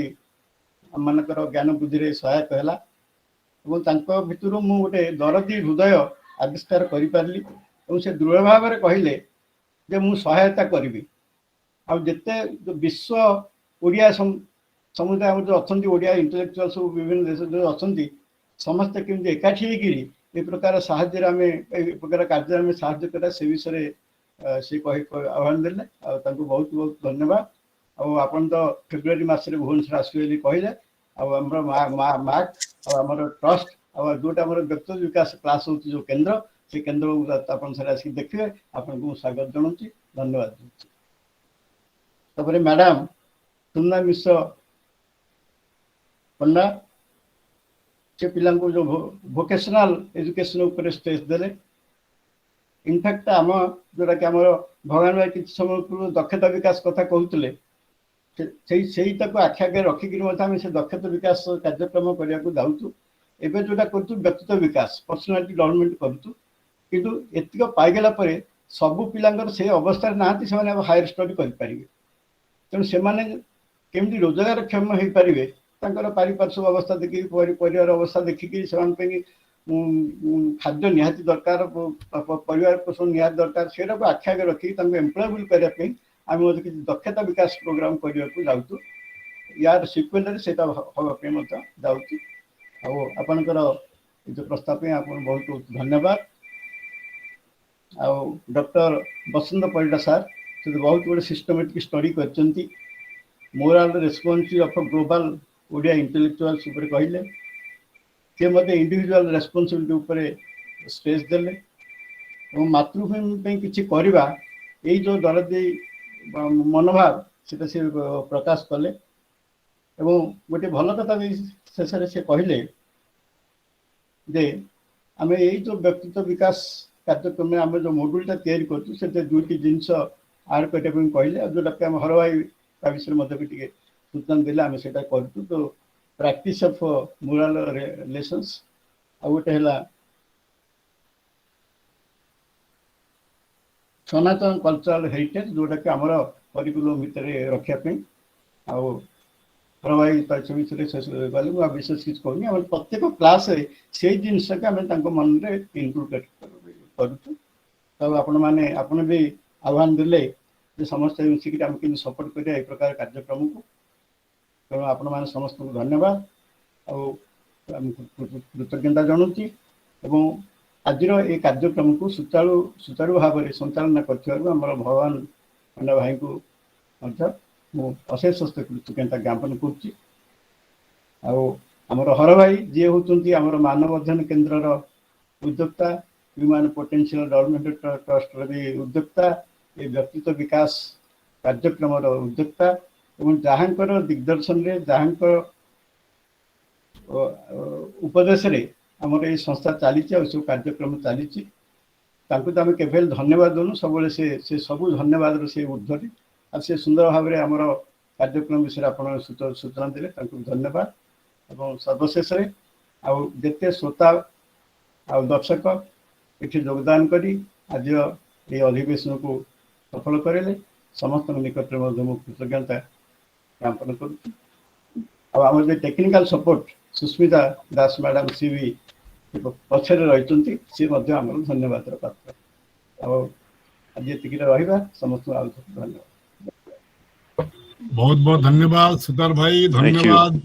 [SPEAKER 9] ଆମମାନଙ୍କର ଜ୍ଞାନ ବୃଦ୍ଧିରେ ସହାୟକ ହେଲା। ଏବଂ ତାଙ୍କ ଭିତରୁ ମୁଁ ଗୋଟେ ଦରଦୀ ହୃଦୟ ଆବିଷ୍କାର କରିପାରିଲି। ଏବଂ ସେ ଦୃଢ଼ ଭାବରେ କହିଲେ ଯେ ମୁଁ ସହାୟତା କରିବି। ଆଉ ଯେତେ ବିଶ୍ୱ ଓଡ଼ିଆ ସମୁଦାୟ ଆମର ଯେଉଁ ଅଛନ୍ତି, ଓଡ଼ିଆ ଇଣ୍ଟେଲେକ୍ଚୁଆଲ ସବୁ ବିଭିନ୍ନ ଦେଶରେ ଯେଉଁ ଅଛନ୍ତି, ସମସ୍ତେ କେମିତି ଏକାଠି ହେଇକିରି ଏ ପ୍ରକାର ସାହାଯ୍ୟରେ ଆମେ ଏ ପ୍ରକାର କାର୍ଯ୍ୟରେ ଆମେ ସାହାଯ୍ୟ କରିବା ସେ ବିଷୟରେ ସେ ଆହ୍ୱାନ ଦେଲେ। ଆଉ ତାଙ୍କୁ ବହୁତ ବହୁତ ଧନ୍ୟବାଦ। ଆଉ ଆପଣ ତ ଫେବୃଆରୀ ମାସରେ ଭୁବନେଶ୍ୱର ଆସିବେ ବୋଲି କହିଲେ। ଆଉ ଆମର ମାକ୍ ଆଉ ଆମର ଟ୍ରଷ୍ଟ ଆଉ ଯେଉଁଟା ଆମର ବ୍ୟକ୍ତିଗତ ବିକାଶ କ୍ଲାସ୍ ହେଉଛି ଯେଉଁ କେନ୍ଦ୍ର, ସେ କେନ୍ଦ୍ରକୁ ଆପଣ ସାର୍ ଆସିକି ଦେଖିବେ। ଆପଣଙ୍କୁ ମୁଁ ସ୍ୱାଗତ ଜଣାଉଛି, ଧନ୍ୟବାଦ ଦେଉଛି। ତାପରେ ମ୍ୟାଡ଼ାମ ସୁନା ମିଶ୍ର ପଣ୍ଡା, ସେ ପିଲାଙ୍କୁ ଯେଉଁ ଭୋକେସନାଲ ଏଜୁକେସନ ଉପରେ ଷ୍ଟ୍ରେସ୍ ଦେଲେ। ଇନଫ୍ୟାକ୍ଟ ଆମ ଯେଉଁଟାକି ଆମର ଭଗବାନ ଭାଇ କିଛି ସମୟ ପୂର୍ବରୁ ଦକ୍ଷତା ବିକାଶ କଥା କହୁଥିଲେ, ସେଇଟାକୁ ଆଖି ଆଗରେ ରଖିକିରି ମଧ୍ୟ ଆମେ ସେ ଦକ୍ଷତା ବିକାଶ କାର୍ଯ୍ୟକ୍ରମ କରିବାକୁ ଯାଉଛୁ। ଏବେ ଯେଉଁଟା କରୁଛୁ ବ୍ୟକ୍ତିତ୍ୱ ବିକାଶ, ପର୍ସନାଲିଟି ଡେଭଲପମେଣ୍ଟ କରୁଛୁ। କିନ୍ତୁ ଏତିକ ପାଇଗଲା ପରେ ସବୁ ପିଲାଙ୍କର ସେ ଅବସ୍ଥାରେ ନାହାନ୍ତି, ସେମାନେ ହାୟର ଷ୍ଟଡି କରିପାରିବେ। ତେଣୁ ସେମାନେ କେମିତି ରୋଜଗାରକ୍ଷମ ହେଇପାରିବେ, ତାଙ୍କର ପାରିପାର୍ଶ୍ୱିକ ଅବସ୍ଥା ଦେଖିକି, ପରିବାର ଅବସ୍ଥା ଦେଖିକି ସେମାନଙ୍କ ପାଇଁ ଖାଦ୍ୟ ନିହାତି ଦରକାର, ପରିବାର ପୋଷଣ ନିହାତି ଦରକାର, ସେଇଟାକୁ ଆଖି ଆଗରେ ରଖିକି ତାଙ୍କୁ ଏମ୍ପ୍ଲୟେବୁଲ କରିବା ପାଇଁ ଆମେ ମଧ୍ୟ କିଛି ଦକ୍ଷତା ବିକାଶ ପ୍ରୋଗ୍ରାମ କରିବାକୁ ଯାଉଛୁ। ୟାର ସିକ୍ୱେଲରେ ସେଇଟା ହେବା ପାଇଁ ମଧ୍ୟ ଯାଉଛି। ଆଉ ଆପଣଙ୍କର ଏ ଯେଉଁ ପ୍ରସ୍ତାବ ପାଇଁ ଆପଣଙ୍କୁ ବହୁତ ବହୁତ ଧନ୍ୟବାଦ। ଆଉ ଡକ୍ଟର ବସନ୍ତ ପରିଡ଼ା ସାର୍, ସେ ବହୁତ ଗୁଡ଼ିଏ ସିଷ୍ଟମେଟିକ୍ ଷ୍ଟଡି କରିଛନ୍ତି। Moral responsibility of global Odia intellectuals ଉପରେ କହିଲେ। ସେ ମଧ୍ୟ ଇଣ୍ଡିଭିଜୁଆଲ ରେସ୍ପନ୍ସିବିଲିଟି ଉପରେ ଷ୍ଟ୍ରେସ୍ ଦେଲେ। ଏବଂ ମାତୃଭୂମି ପାଇଁ କିଛି କରିବା, ଏଇ ଯେଉଁ ଦରଦୀ ମନୋଭାବ ସେଟା ସେ ପ୍ରକାଶ କଲେ। ଏବଂ ଗୋଟେ ଭଲ କଥା ବି ଶେଷରେ ସେ କହିଲେ ଯେ ଆମେ ଏଇ ଯେଉଁ ବ୍ୟକ୍ତିତ୍ୱ ବିକାଶ କାର୍ଯ୍ୟକ୍ରମରେ ଆମେ ଯେଉଁ ମଡୁଲଟା ତିଆରି କରୁଛୁ, ସେଥିରେ ଦୁଇଟି ଜିନିଷ ଆଡ୍ କରିବା ପାଇଁ କହିଲେ। ଆଉ ଯେଉଁଟାକି ଆମ ହର ଭାଇ ତା ବିଷୟରେ ମଧ୍ୟ ବି ଟିକେ ସୂଚନା ଦେଲେ, ଆମେ ସେଇଟା କରୁଛୁ। ତ ପ୍ରାକ୍ଟିସ୍ ଅଫ୍ ମୋରାଲ ରିଲେସନ୍ସ, ଆଉ ଗୋଟେ ହେଲା ସନାତନ କଲଚରାଲ ହେରିଟେଜ, ଯେଉଁଟାକି ଆମର କରିକୁଲମ ଭିତରେ ରଖିବା ପାଇଁ। ଆଉ भाई से विषय शेष गले मुझे विशेष किसी कहूनी आम प्रत्येक क्लास से जिनस आम मन में इनक्लूड करूँ तो आपण भी आह्वान देले समस्त मिसिक आम कि सपोर्ट करिया प्रकार कार्यक्रम को तेणु आपण मैंने समस्त को धन्यवाद कृतज्ञता जनाऊँगी आज ये कार्यक्रम को सुचारू भाव में संचालन कर भगवान पंडा भाई को अशेष कृतज्ञता ज्ञापन करुच्ची आमर हर भाई जी होती आमर मानव अध्ययन केन्द्र उद्योक्ता ह्यूमन पोटेंशियल डेवलपमेंट ट्रस्ट भी उद्योक्ता ये व्यक्तित्व विकास कार्यक्रम उद्योक्ता और जहाँ दिग्दर्शन रे जहाँ उपदेश रे आमर ये संस्था चली सब कार्यक्रम चली आम केवल धन्यवाद दूँ सब से सबू धन्यवाद से ऊर्धरी आ से सुंदर भाव में आमर कार्यक्रम विषय आप सूचना देले धन्यवाद और सर्वशेष आते श्रोता आ दर्शक ये योगदान करी आज ये अधिवेशन को सफल करेले समस्त निकट में कृतज्ञता ज्ञापन करुम टेक्निकल सपोर्ट सुस्मिता दास मैडम सी भी पछे रही सी धन्यवाद पात्र आज ये रहा समस्त धन्यवाद
[SPEAKER 2] बहुत बहुत धन्यवाद सुतार भाई, धन्यवाद।